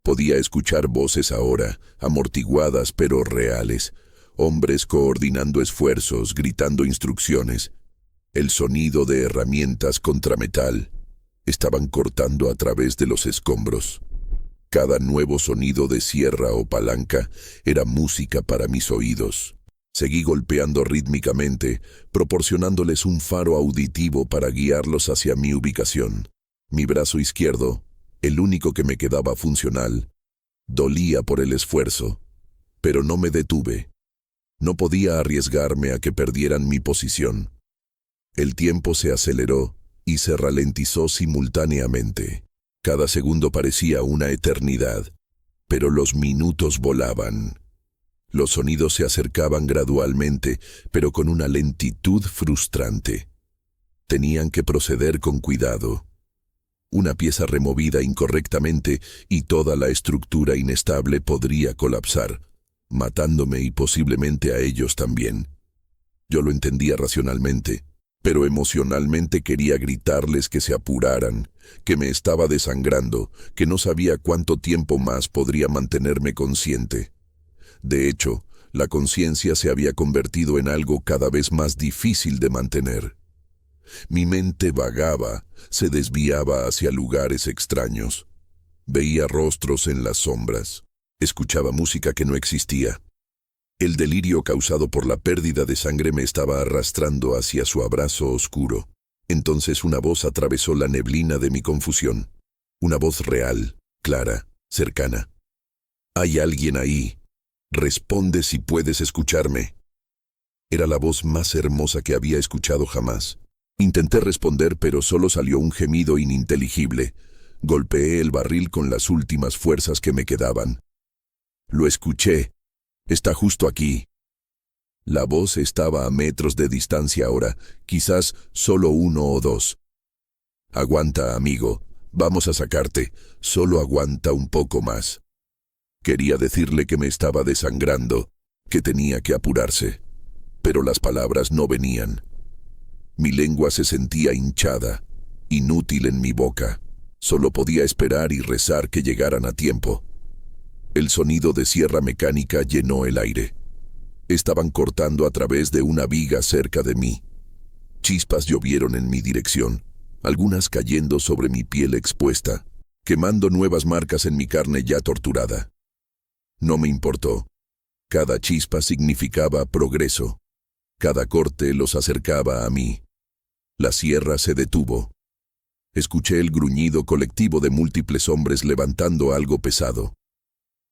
Podía escuchar voces ahora, amortiguadas pero reales. Hombres coordinando esfuerzos, gritando instrucciones. El sonido de herramientas contra metal. Estaban cortando a través de los escombros. Cada nuevo sonido de sierra o palanca era música para mis oídos. Seguí golpeando rítmicamente, proporcionándoles un faro auditivo para guiarlos hacia mi ubicación. Mi brazo izquierdo, el único que me quedaba funcional, dolía por el esfuerzo, pero no me detuve. No podía arriesgarme a que perdieran mi posición. El tiempo se aceleró y se ralentizó simultáneamente. Cada segundo parecía una eternidad, pero los minutos volaban. Los sonidos se acercaban gradualmente, pero con una lentitud frustrante. Tenían que proceder con cuidado. Una pieza removida incorrectamente y toda la estructura inestable podría colapsar, matándome y posiblemente a ellos también. Yo lo entendía racionalmente, pero emocionalmente quería gritarles que se apuraran, que me estaba desangrando, que no sabía cuánto tiempo más podría mantenerme consciente. De hecho, la conciencia se había convertido en algo cada vez más difícil de mantener. Mi mente vagaba, se desviaba hacia lugares extraños. Veía rostros en las sombras. Escuchaba música que no existía. El delirio causado por la pérdida de sangre me estaba arrastrando hacia su abrazo oscuro. Entonces una voz atravesó la neblina de mi confusión. Una voz real, clara, cercana. «Hay alguien ahí. Responde si puedes escucharme». Era la voz más hermosa que había escuchado jamás. Intenté responder, pero solo salió un gemido ininteligible. Golpeé el barril con las últimas fuerzas que me quedaban. Lo escuché. «Está justo aquí». La voz estaba a metros de distancia ahora, quizás solo 1 o 2. «Aguanta, amigo. Vamos a sacarte. Solo aguanta un poco más». Quería decirle que me estaba desangrando, que tenía que apurarse, pero las palabras no venían. Mi lengua se sentía hinchada, inútil en mi boca. Solo podía esperar y rezar que llegaran a tiempo. El sonido de sierra mecánica llenó el aire. Estaban cortando a través de una viga cerca de mí. Chispas llovieron en mi dirección, algunas cayendo sobre mi piel expuesta, quemando nuevas marcas en mi carne ya torturada. No me importó. Cada chispa significaba progreso. Cada corte los acercaba a mí. La sierra se detuvo. Escuché el gruñido colectivo de múltiples hombres levantando algo pesado.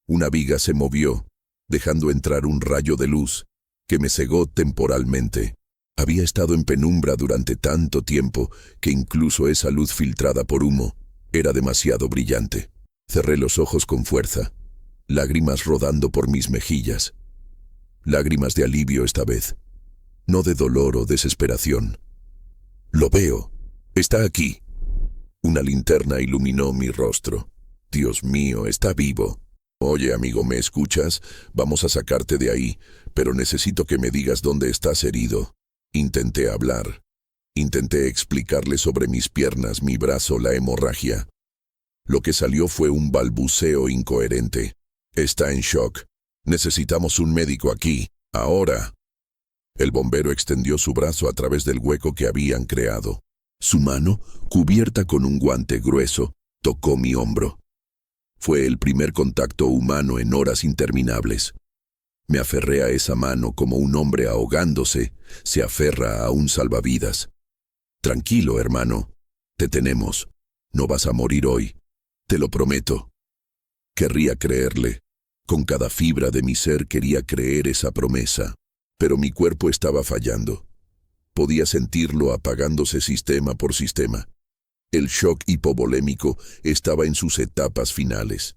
Una viga se movió, dejando entrar un rayo de luz que me cegó temporalmente. Había estado en penumbra durante tanto tiempo que incluso esa luz filtrada por humo era demasiado brillante. Cerré los ojos con fuerza, lágrimas rodando por mis mejillas. Lágrimas de alivio esta vez, no de dolor o desesperación. «Lo veo. Está aquí». Una linterna iluminó mi rostro. «Dios mío, está vivo». «Oye, amigo, ¿me escuchas? Vamos a sacarte de ahí, pero necesito que me digas dónde estás herido». Intenté hablar. Intenté explicarle sobre mis piernas, mi brazo, la hemorragia. Lo que salió fue un balbuceo incoherente. «Está en shock. Necesitamos un médico aquí, ahora». El bombero extendió su brazo a través del hueco que habían creado. Su mano, cubierta con un guante grueso, tocó mi hombro. Fue el primer contacto humano en horas interminables. Me aferré a esa mano como un hombre ahogándose se aferra a un salvavidas. «Tranquilo, hermano. Te tenemos. No vas a morir hoy. Te lo prometo». Querría creerle. Con cada fibra de mi ser quería creer esa promesa. Pero mi cuerpo estaba fallando. Podía sentirlo apagándose sistema por sistema. El shock hipovolémico estaba en sus etapas finales.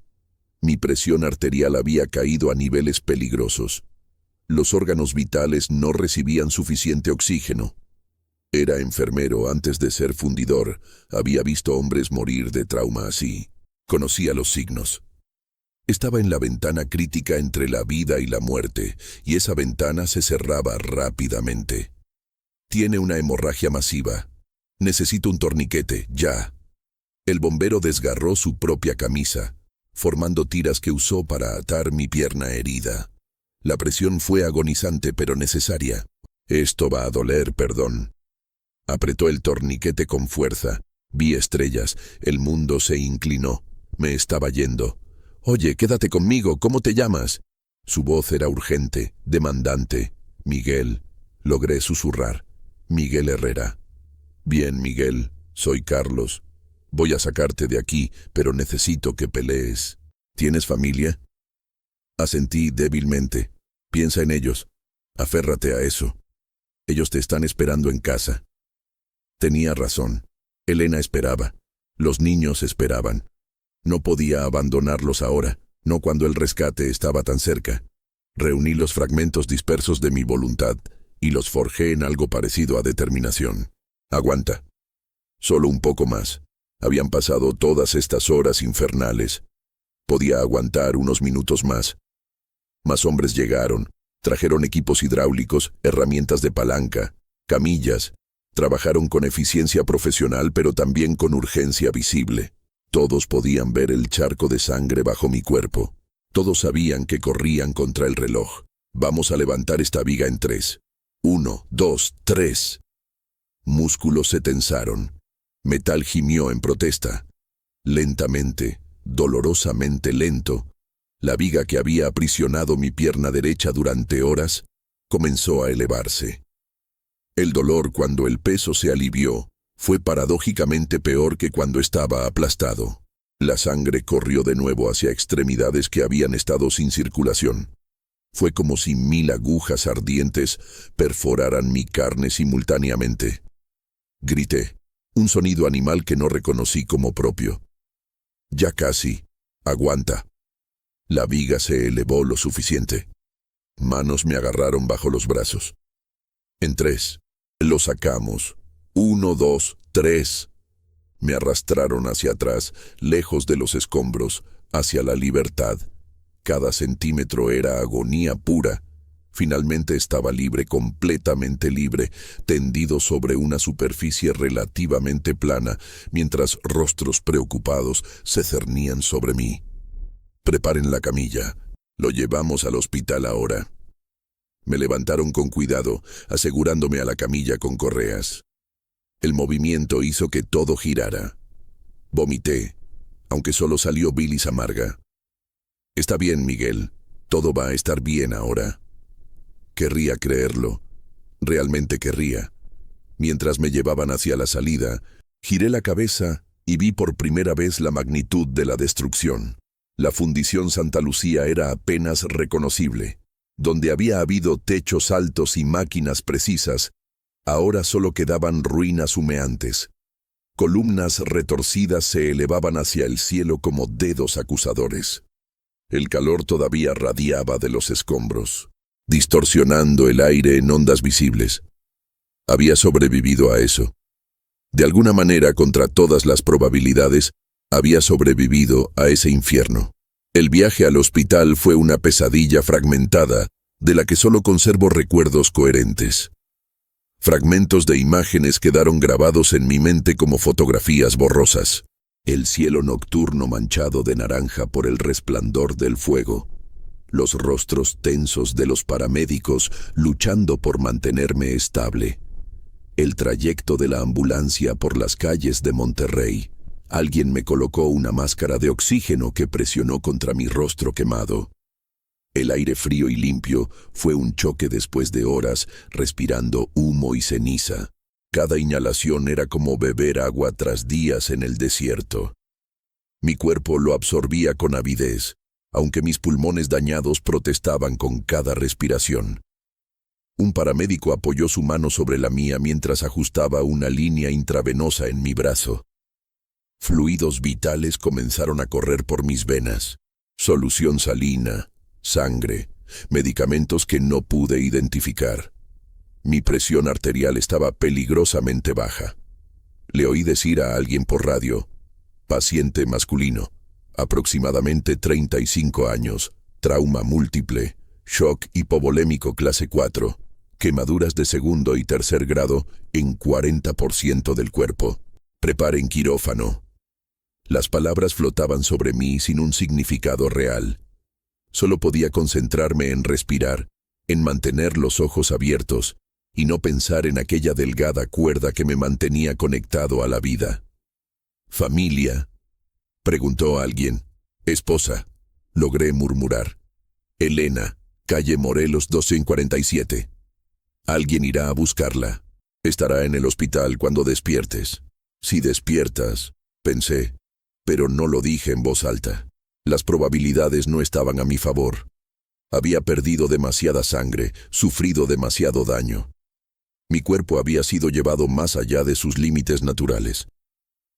Mi presión arterial había caído a niveles peligrosos. Los órganos vitales no recibían suficiente oxígeno. Era enfermero antes de ser fundidor. Había visto hombres morir de trauma así. Conocía los signos. Estaba en la ventana crítica entre la vida y la muerte, y esa ventana se cerraba rápidamente. «Tiene una hemorragia masiva. Necesito un torniquete, ya». El bombero desgarró su propia camisa, formando tiras que usó para atar mi pierna herida. La presión fue agonizante pero necesaria. «Esto va a doler, perdón». Apretó el torniquete con fuerza. Vi estrellas. El mundo se inclinó. Me estaba yendo. «Oye, quédate conmigo. ¿Cómo te llamas?» Su voz era urgente, demandante. «Miguel». Logré susurrar. «Miguel Herrera». «Bien, Miguel. Soy Carlos. Voy a sacarte de aquí, pero necesito que pelees. ¿Tienes familia?» Asentí débilmente. «Piensa en ellos. Aférrate a eso. Ellos te están esperando en casa». Tenía razón. Elena esperaba. Los niños esperaban. No podía abandonarlos ahora, no cuando el rescate estaba tan cerca. Reuní los fragmentos dispersos de mi voluntad y los forjé en algo parecido a determinación. «Aguanta. Solo un poco más». Habían pasado todas estas horas infernales. Podía aguantar unos minutos más. Más hombres llegaron. Trajeron equipos hidráulicos, herramientas de palanca, camillas. Trabajaron con eficiencia profesional, pero también con urgencia visible. Todos podían ver el charco de sangre bajo mi cuerpo. Todos sabían que corrían contra el reloj. Vamos a levantar esta viga en 3. 1, 2, 3. Músculos se tensaron. Metal gimió en protesta. Lentamente, dolorosamente lento, la viga que había aprisionado mi pierna derecha durante horas comenzó a elevarse. El dolor cuando el peso se alivió fue paradójicamente peor que cuando estaba aplastado. La sangre corrió de nuevo hacia extremidades que habían estado sin circulación. Fue como si 1000 agujas ardientes perforaran mi carne simultáneamente. Grité, un sonido animal que no reconocí como propio. Ya casi. Aguanta. La viga se elevó lo suficiente. Manos me agarraron bajo los brazos. En 3. Lo sacamos. 1, 2, 3. Me arrastraron hacia atrás, lejos de los escombros, hacia la libertad. Cada centímetro era agonía pura. Finalmente estaba libre, completamente libre, tendido sobre una superficie relativamente plana, mientras rostros preocupados se cernían sobre mí. Preparen la camilla. Lo llevamos al hospital ahora. Me levantaron con cuidado, asegurándome a la camilla con correas. El movimiento hizo que todo girara. Vomité, aunque solo salió bilis amarga. Está bien, Miguel. Todo va a estar bien ahora. Querría creerlo. Realmente querría. Mientras me llevaban hacia la salida, giré la cabeza y vi por primera vez la magnitud de la destrucción. La fundición Santa Lucía era apenas reconocible. Donde había habido techos altos y máquinas precisas, ahora solo quedaban ruinas humeantes. Columnas retorcidas se elevaban hacia el cielo como dedos acusadores. El calor todavía radiaba de los escombros, distorsionando el aire en ondas visibles. Había sobrevivido a eso. De alguna manera, contra todas las probabilidades, había sobrevivido a ese infierno. El viaje al hospital fue una pesadilla fragmentada, de la que solo conservo recuerdos coherentes. Fragmentos de imágenes quedaron grabados en mi mente como fotografías borrosas. El cielo nocturno manchado de naranja por el resplandor del fuego. Los rostros tensos de los paramédicos luchando por mantenerme estable. El trayecto de la ambulancia por las calles de Monterrey. Alguien me colocó una máscara de oxígeno que presionó contra mi rostro quemado. El aire frío y limpio fue un choque después de horas respirando humo y ceniza. Cada inhalación era como beber agua tras días en el desierto. Mi cuerpo lo absorbía con avidez, aunque mis pulmones dañados protestaban con cada respiración. Un paramédico apoyó su mano sobre la mía mientras ajustaba una línea intravenosa en mi brazo. Fluidos vitales comenzaron a correr por mis venas. Solución salina, sangre, medicamentos que no pude identificar. Mi presión arterial estaba peligrosamente baja. Le oí decir a alguien por radio, paciente masculino, aproximadamente 35 años, trauma múltiple, shock hipovolémico clase 4, quemaduras de segundo y tercer grado en 40% del cuerpo. Preparen quirófano. Las palabras flotaban sobre mí sin un significado real. Solo podía concentrarme en respirar, en mantener los ojos abiertos y no pensar en aquella delgada cuerda que me mantenía conectado a la vida. ¿Familia?, preguntó alguien. Esposa, logré murmurar. Elena, calle Morelos 247. Alguien irá a buscarla. Estará en el hospital cuando despiertes. Si despiertas, pensé, pero no lo dije en voz alta. Las probabilidades no estaban a mi favor. Había perdido demasiada sangre, sufrido demasiado daño. Mi cuerpo había sido llevado más allá de sus límites naturales.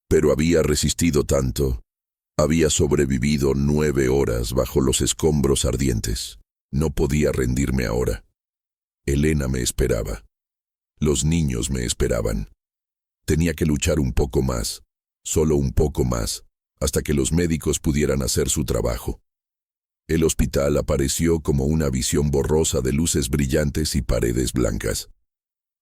Pero había resistido tanto. Había sobrevivido 9 horas bajo los escombros ardientes. No podía rendirme ahora. Elena me esperaba. Los niños me esperaban. Tenía que luchar un poco más, solo un poco más, hasta que los médicos pudieran hacer su trabajo. El hospital apareció como una visión borrosa de luces brillantes y paredes blancas.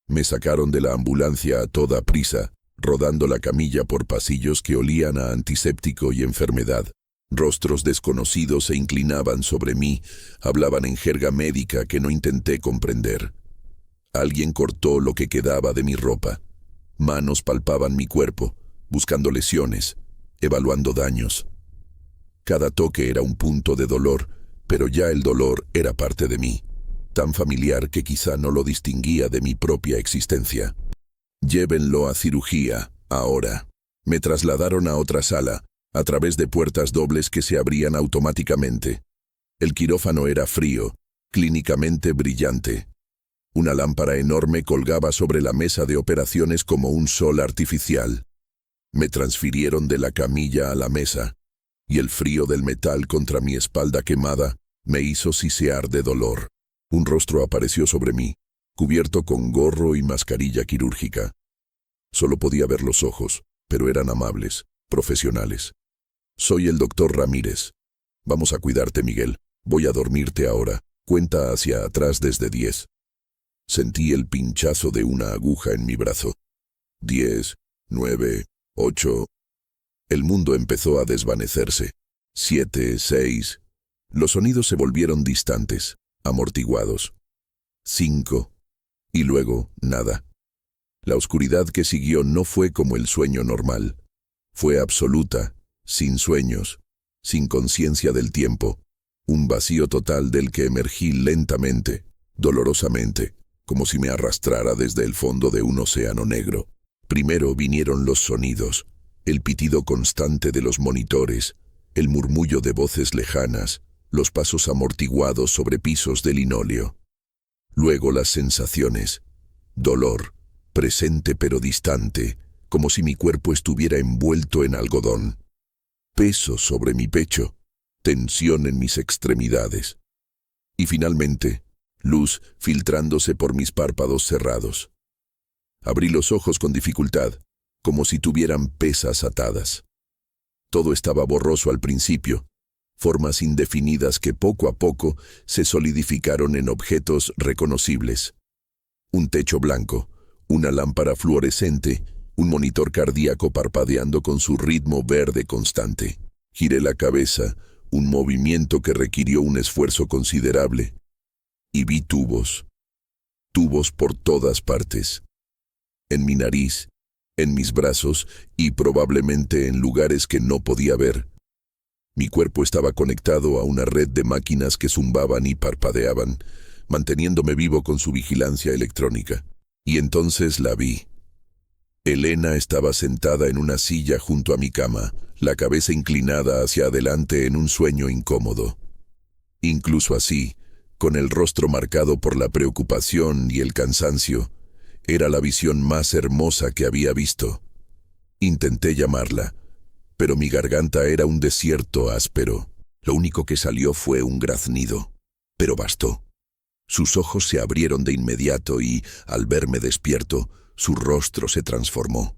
Me sacaron de la ambulancia a toda prisa, rodando la camilla por pasillos que olían a antiséptico y enfermedad. Rostros desconocidos se inclinaban sobre mí, hablaban en jerga médica que no intenté comprender. Alguien cortó lo que quedaba de mi ropa. Manos palpaban mi cuerpo, buscando lesiones, evaluando daños. Cada toque era un punto de dolor, pero ya el dolor era parte de mí, tan familiar que quizá no lo distinguía de mi propia existencia. Llévenlo a cirugía, ahora. Me trasladaron a otra sala, a través de puertas dobles que se abrían automáticamente. El quirófano era frío, clínicamente brillante. Una lámpara enorme colgaba sobre la mesa de operaciones como un sol artificial. Me transfirieron de la camilla a la mesa, y el frío del metal contra mi espalda quemada me hizo sisear de dolor. Un rostro apareció sobre mí, cubierto con gorro y mascarilla quirúrgica. Solo podía ver los ojos, pero eran amables, profesionales. Soy el doctor Ramírez. Vamos a cuidarte, Miguel. Voy a dormirte ahora. Cuenta hacia atrás desde 10. Sentí el pinchazo de una aguja en mi brazo. 10, 9, 8. El mundo empezó a desvanecerse. 7, 6. Los sonidos se volvieron distantes, amortiguados. 5. Y luego, nada. La oscuridad que siguió no fue como el sueño normal. Fue absoluta, sin sueños, sin conciencia del tiempo. Un vacío total del que emergí lentamente, dolorosamente, como si me arrastrara desde el fondo de un océano negro. Primero vinieron los sonidos, el pitido constante de los monitores, el murmullo de voces lejanas, los pasos amortiguados sobre pisos de linóleo. Luego las sensaciones, dolor, presente pero distante, como si mi cuerpo estuviera envuelto en algodón. Peso sobre mi pecho, tensión en mis extremidades. Y finalmente, luz filtrándose por mis párpados cerrados. Abrí los ojos con dificultad, como si tuvieran pesas atadas. Todo estaba borroso al principio, formas indefinidas que poco a poco se solidificaron en objetos reconocibles. Un techo blanco, una lámpara fluorescente, un monitor cardíaco parpadeando con su ritmo verde constante. Giré la cabeza, un movimiento que requirió un esfuerzo considerable, y vi tubos por todas partes. En mi nariz, en mis brazos y probablemente en lugares que no podía ver. Mi cuerpo estaba conectado a una red de máquinas que zumbaban y parpadeaban, manteniéndome vivo con su vigilancia electrónica. Y entonces la vi. Elena estaba sentada en una silla junto a mi cama, la cabeza inclinada hacia adelante en un sueño incómodo. Incluso así, con el rostro marcado por la preocupación y el cansancio, era la visión más hermosa que había visto. Intenté llamarla, pero mi garganta era un desierto áspero. Lo único que salió fue un graznido, pero bastó. Sus ojos se abrieron de inmediato y, al verme despierto, su rostro se transformó.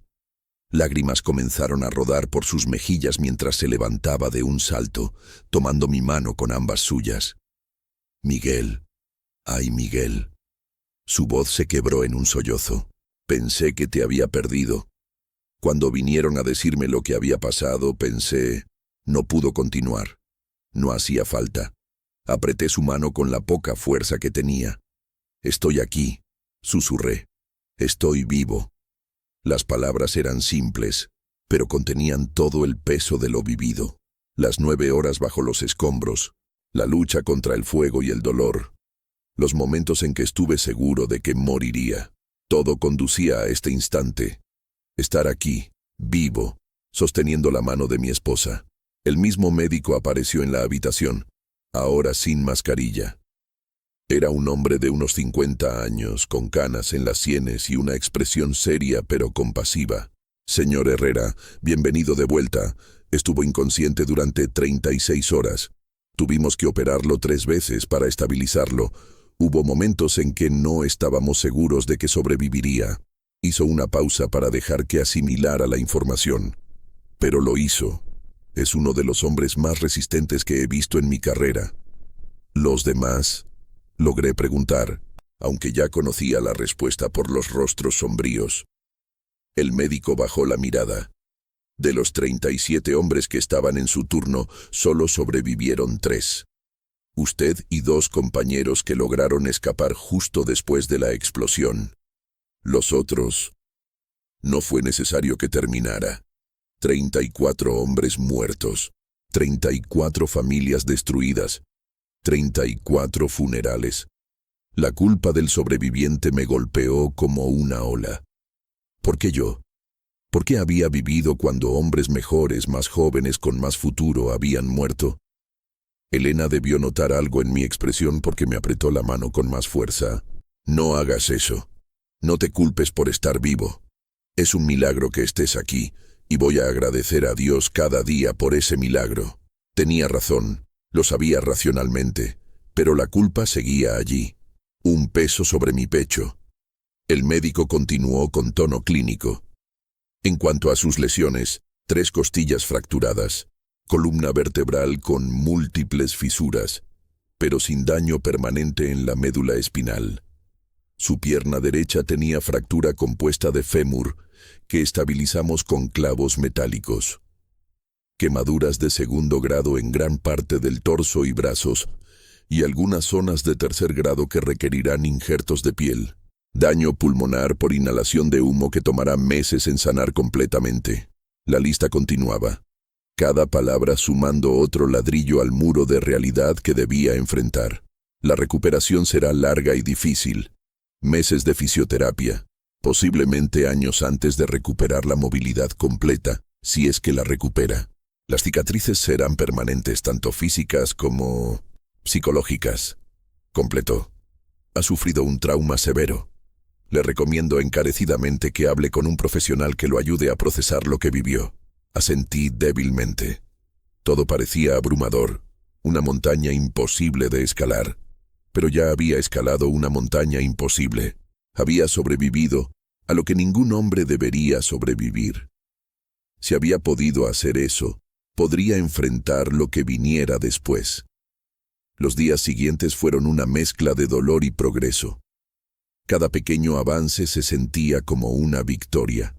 Lágrimas comenzaron a rodar por sus mejillas mientras se levantaba de un salto, tomando mi mano con ambas suyas. Miguel, ay Miguel. Su voz se quebró en un sollozo. Pensé que te había perdido. Cuando vinieron a decirme lo que había pasado, pensé, no pudo continuar. No hacía falta. Apreté su mano con la poca fuerza que tenía. Estoy aquí, susurré. Estoy vivo. Las palabras eran simples, pero contenían todo el peso de lo vivido. Las 9 horas bajo los escombros, la lucha contra el fuego y el dolor, los momentos en que estuve seguro de que moriría. Todo conducía a este instante. Estar aquí, vivo, sosteniendo la mano de mi esposa. El mismo médico apareció en la habitación, ahora sin mascarilla. Era un hombre de unos 50 años, con canas en las sienes y una expresión seria pero compasiva. Señor Herrera, bienvenido de vuelta. Estuvo inconsciente durante 36 horas. Tuvimos que operarlo 3 veces para estabilizarlo. Hubo momentos en que no estábamos seguros de que sobreviviría. Hizo una pausa para dejar que asimilara la información. Pero lo hizo. Es uno de los hombres más resistentes que he visto en mi carrera. ¿Los demás? Logré preguntar. aunque ya conocía la respuesta por los rostros sombríos. El médico bajó la mirada. De los 37 hombres que estaban en su turno, solo sobrevivieron 3. Usted y 2 compañeros que lograron escapar justo después de la explosión. Los otros... No fue necesario que terminara. 34 hombres muertos, 34 familias destruidas, 34 funerales. La culpa del sobreviviente me golpeó como una ola. ¿Por qué yo? ¿Por qué había vivido cuando hombres mejores, más jóvenes, con más futuro, habían muerto? Elena debió notar algo en mi expresión porque me apretó la mano con más fuerza. No hagas eso. No te culpes por estar vivo. Es un milagro que estés aquí, y voy a agradecer a Dios cada día por ese milagro. Tenía razón, lo sabía racionalmente, pero la culpa seguía allí, un peso sobre mi pecho. El médico continuó con tono clínico. En cuanto a sus lesiones, 3 costillas fracturadas, columna vertebral con múltiples fisuras, pero sin daño permanente en la médula espinal. Su pierna derecha tenía fractura compuesta de fémur, que estabilizamos con clavos metálicos. Quemaduras de 2º grado en gran parte del torso y brazos, y algunas zonas de 3er grado que requerirán injertos de piel. Daño pulmonar por inhalación de humo que tomará meses en sanar completamente. La lista continuaba, cada palabra sumando otro ladrillo al muro de realidad que debía enfrentar. La recuperación será larga y difícil. Meses de fisioterapia, posiblemente años antes de recuperar la movilidad completa, si es que la recupera. Las cicatrices serán permanentes, tanto físicas como psicológicas. Completó. Ha sufrido un trauma severo. Le recomiendo encarecidamente que hable con un profesional que lo ayude a procesar lo que vivió. Asentí débilmente. Todo parecía abrumador, una montaña imposible de escalar. Pero ya había escalado una montaña imposible. Había sobrevivido a lo que ningún hombre debería sobrevivir. Si había podido hacer eso, podría enfrentar lo que viniera después. Los días siguientes fueron una mezcla de dolor y progreso. Cada pequeño avance se sentía como una victoria.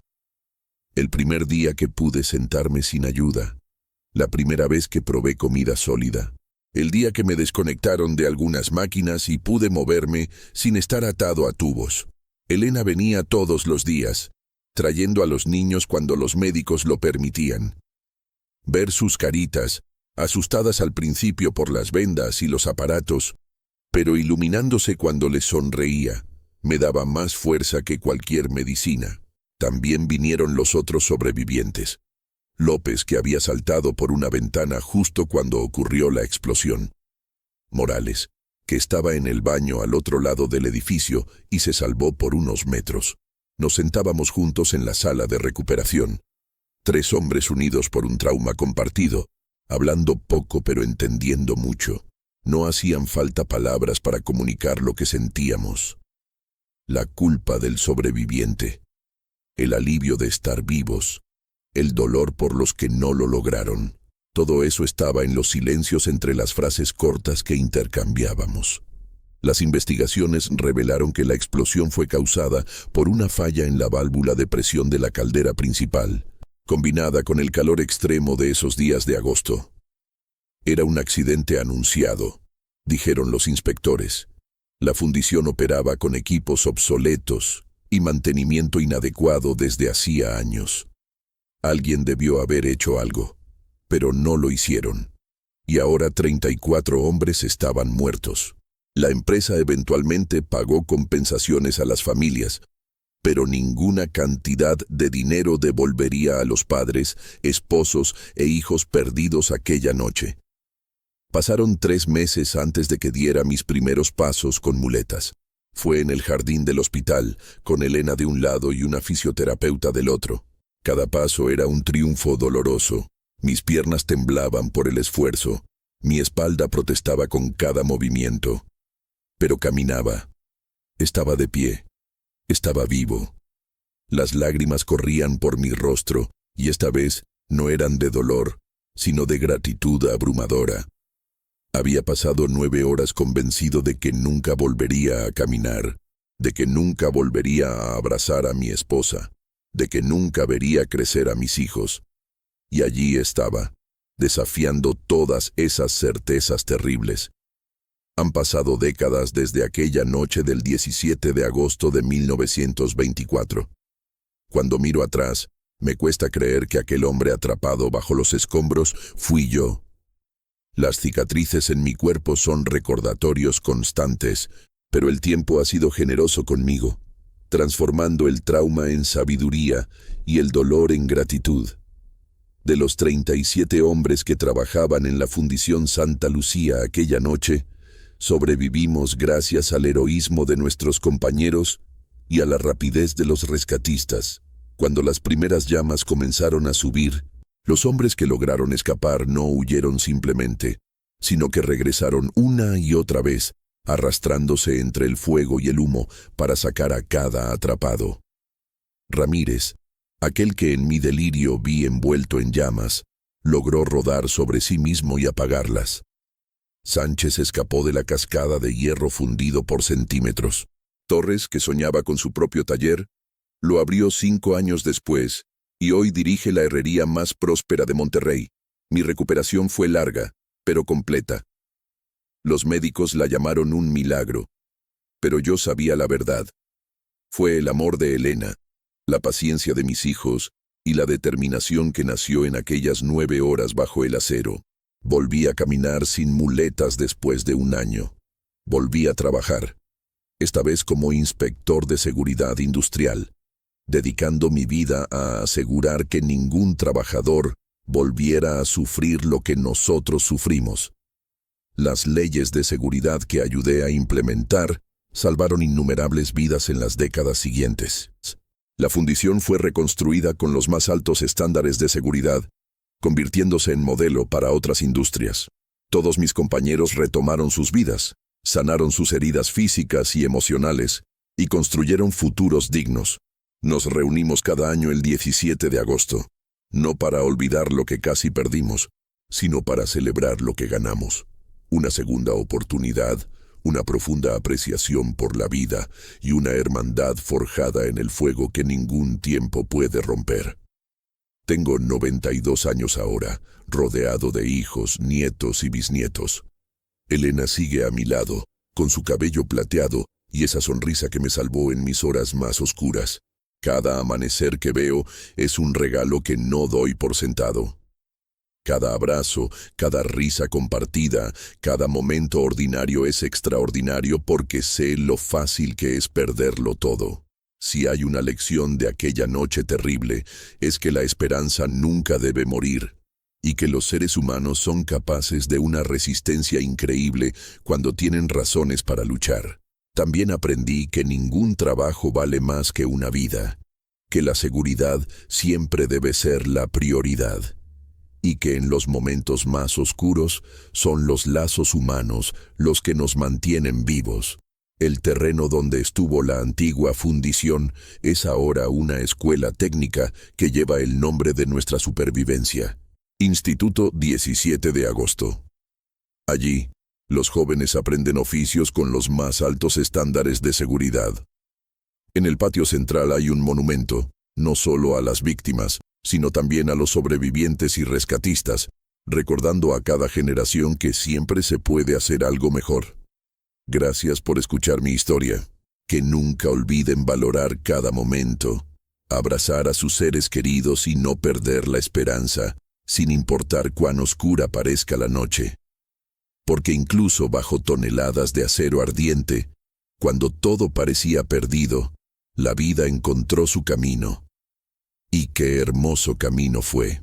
El primer día que pude sentarme sin ayuda. La primera vez que probé comida sólida. El día que me desconectaron de algunas máquinas y pude moverme sin estar atado a tubos. Elena venía todos los días, trayendo a los niños cuando los médicos lo permitían. Ver sus caritas, asustadas al principio por las vendas y los aparatos, pero iluminándose cuando les sonreía, me daba más fuerza que cualquier medicina. También vinieron los otros sobrevivientes. López, que había saltado por una ventana justo cuando ocurrió la explosión. Morales, que estaba en el baño al otro lado del edificio y se salvó por unos metros. Nos sentábamos juntos en la sala de recuperación. 3 hombres unidos por un trauma compartido, hablando poco pero entendiendo mucho. No hacían falta palabras para comunicar lo que sentíamos. La culpa del sobreviviente, el alivio de estar vivos, el dolor por los que no lo lograron. Todo eso estaba en los silencios entre las frases cortas que intercambiábamos. Las investigaciones revelaron que la explosión fue causada por una falla en la válvula de presión de la caldera principal, combinada con el calor extremo de esos días de agosto. Era un accidente anunciado, dijeron los inspectores. La fundición operaba con equipos obsoletos y mantenimiento inadecuado desde hacía años. Alguien debió haber hecho algo, pero no lo hicieron. Y ahora 34 hombres estaban muertos. La empresa eventualmente pagó compensaciones a las familias, pero ninguna cantidad de dinero devolvería a los padres, esposos e hijos perdidos aquella noche. Pasaron 3 meses antes de que diera mis primeros pasos con muletas. Fue en el jardín del hospital, con Elena de un lado y una fisioterapeuta del otro. Cada paso era un triunfo doloroso. Mis piernas temblaban por el esfuerzo. Mi espalda protestaba con cada movimiento. Pero caminaba. Estaba de pie. Estaba vivo. Las lágrimas corrían por mi rostro, y esta vez no eran de dolor, sino de gratitud abrumadora. Había pasado 9 horas convencido de que nunca volvería a caminar, de que nunca volvería a abrazar a mi esposa, de que nunca vería crecer a mis hijos. Y allí estaba, desafiando todas esas certezas terribles. Han pasado décadas desde aquella noche del 17 de agosto de 1924. Cuando miro atrás, me cuesta creer que aquel hombre atrapado bajo los escombros fui yo. Las cicatrices en mi cuerpo son recordatorios constantes, pero el tiempo ha sido generoso conmigo, transformando el trauma en sabiduría y el dolor en gratitud. De los 37 hombres que trabajaban en la Fundición Santa Lucía aquella noche, sobrevivimos gracias al heroísmo de nuestros compañeros y a la rapidez de los rescatistas. Cuando las primeras llamas comenzaron a subir, los hombres que lograron escapar no huyeron simplemente, sino que regresaron una y otra vez, arrastrándose entre el fuego y el humo para sacar a cada atrapado. Ramírez, aquel que en mi delirio vi envuelto en llamas, logró rodar sobre sí mismo y apagarlas. Sánchez escapó de la cascada de hierro fundido por centímetros. Torres, que soñaba con su propio taller, lo abrió 5 años después y hoy dirige la herrería más próspera de Monterrey. Mi recuperación fue larga, pero completa. Los médicos la llamaron un milagro, pero yo sabía la verdad. Fue el amor de Elena, la paciencia de mis hijos y la determinación que nació en aquellas 9 horas bajo el acero. Volví a caminar sin muletas después de 1 año. Volví a trabajar, esta vez como inspector de seguridad industrial, dedicando mi vida a asegurar que ningún trabajador volviera a sufrir lo que nosotros sufrimos. Las leyes de seguridad que ayudé a implementar salvaron innumerables vidas en las décadas siguientes. La fundición fue reconstruida con los más altos estándares de seguridad, convirtiéndose en modelo para otras industrias. Todos mis compañeros retomaron sus vidas, sanaron sus heridas físicas y emocionales, y construyeron futuros dignos. Nos reunimos cada año el 17 de agosto, no para olvidar lo que casi perdimos, sino para celebrar lo que ganamos. Una segunda oportunidad, una profunda apreciación por la vida y una hermandad forjada en el fuego que ningún tiempo puede romper. Tengo 92 años ahora, rodeado de hijos, nietos y bisnietos. Elena sigue a mi lado, con su cabello plateado y esa sonrisa que me salvó en mis horas más oscuras. Cada amanecer que veo es un regalo que no doy por sentado. Cada abrazo, cada risa compartida, cada momento ordinario es extraordinario porque sé lo fácil que es perderlo todo. Si hay una lección de aquella noche terrible, es que la esperanza nunca debe morir, y que los seres humanos son capaces de una resistencia increíble cuando tienen razones para luchar. También aprendí que ningún trabajo vale más que una vida, que la seguridad siempre debe ser la prioridad, y que en los momentos más oscuros son los lazos humanos los que nos mantienen vivos. El terreno donde estuvo la antigua fundición es ahora una escuela técnica que lleva el nombre de nuestra supervivencia. Instituto 17 de agosto. Allí, los jóvenes aprenden oficios con los más altos estándares de seguridad. En el patio central hay un monumento, no solo a las víctimas, sino también a los sobrevivientes y rescatistas, recordando a cada generación que siempre se puede hacer algo mejor. Gracias por escuchar mi historia. Que nunca olviden valorar cada momento, abrazar a sus seres queridos y no perder la esperanza, sin importar cuán oscura parezca la noche. Porque incluso bajo toneladas de acero ardiente, cuando todo parecía perdido, la vida encontró su camino. Y qué hermoso camino fue.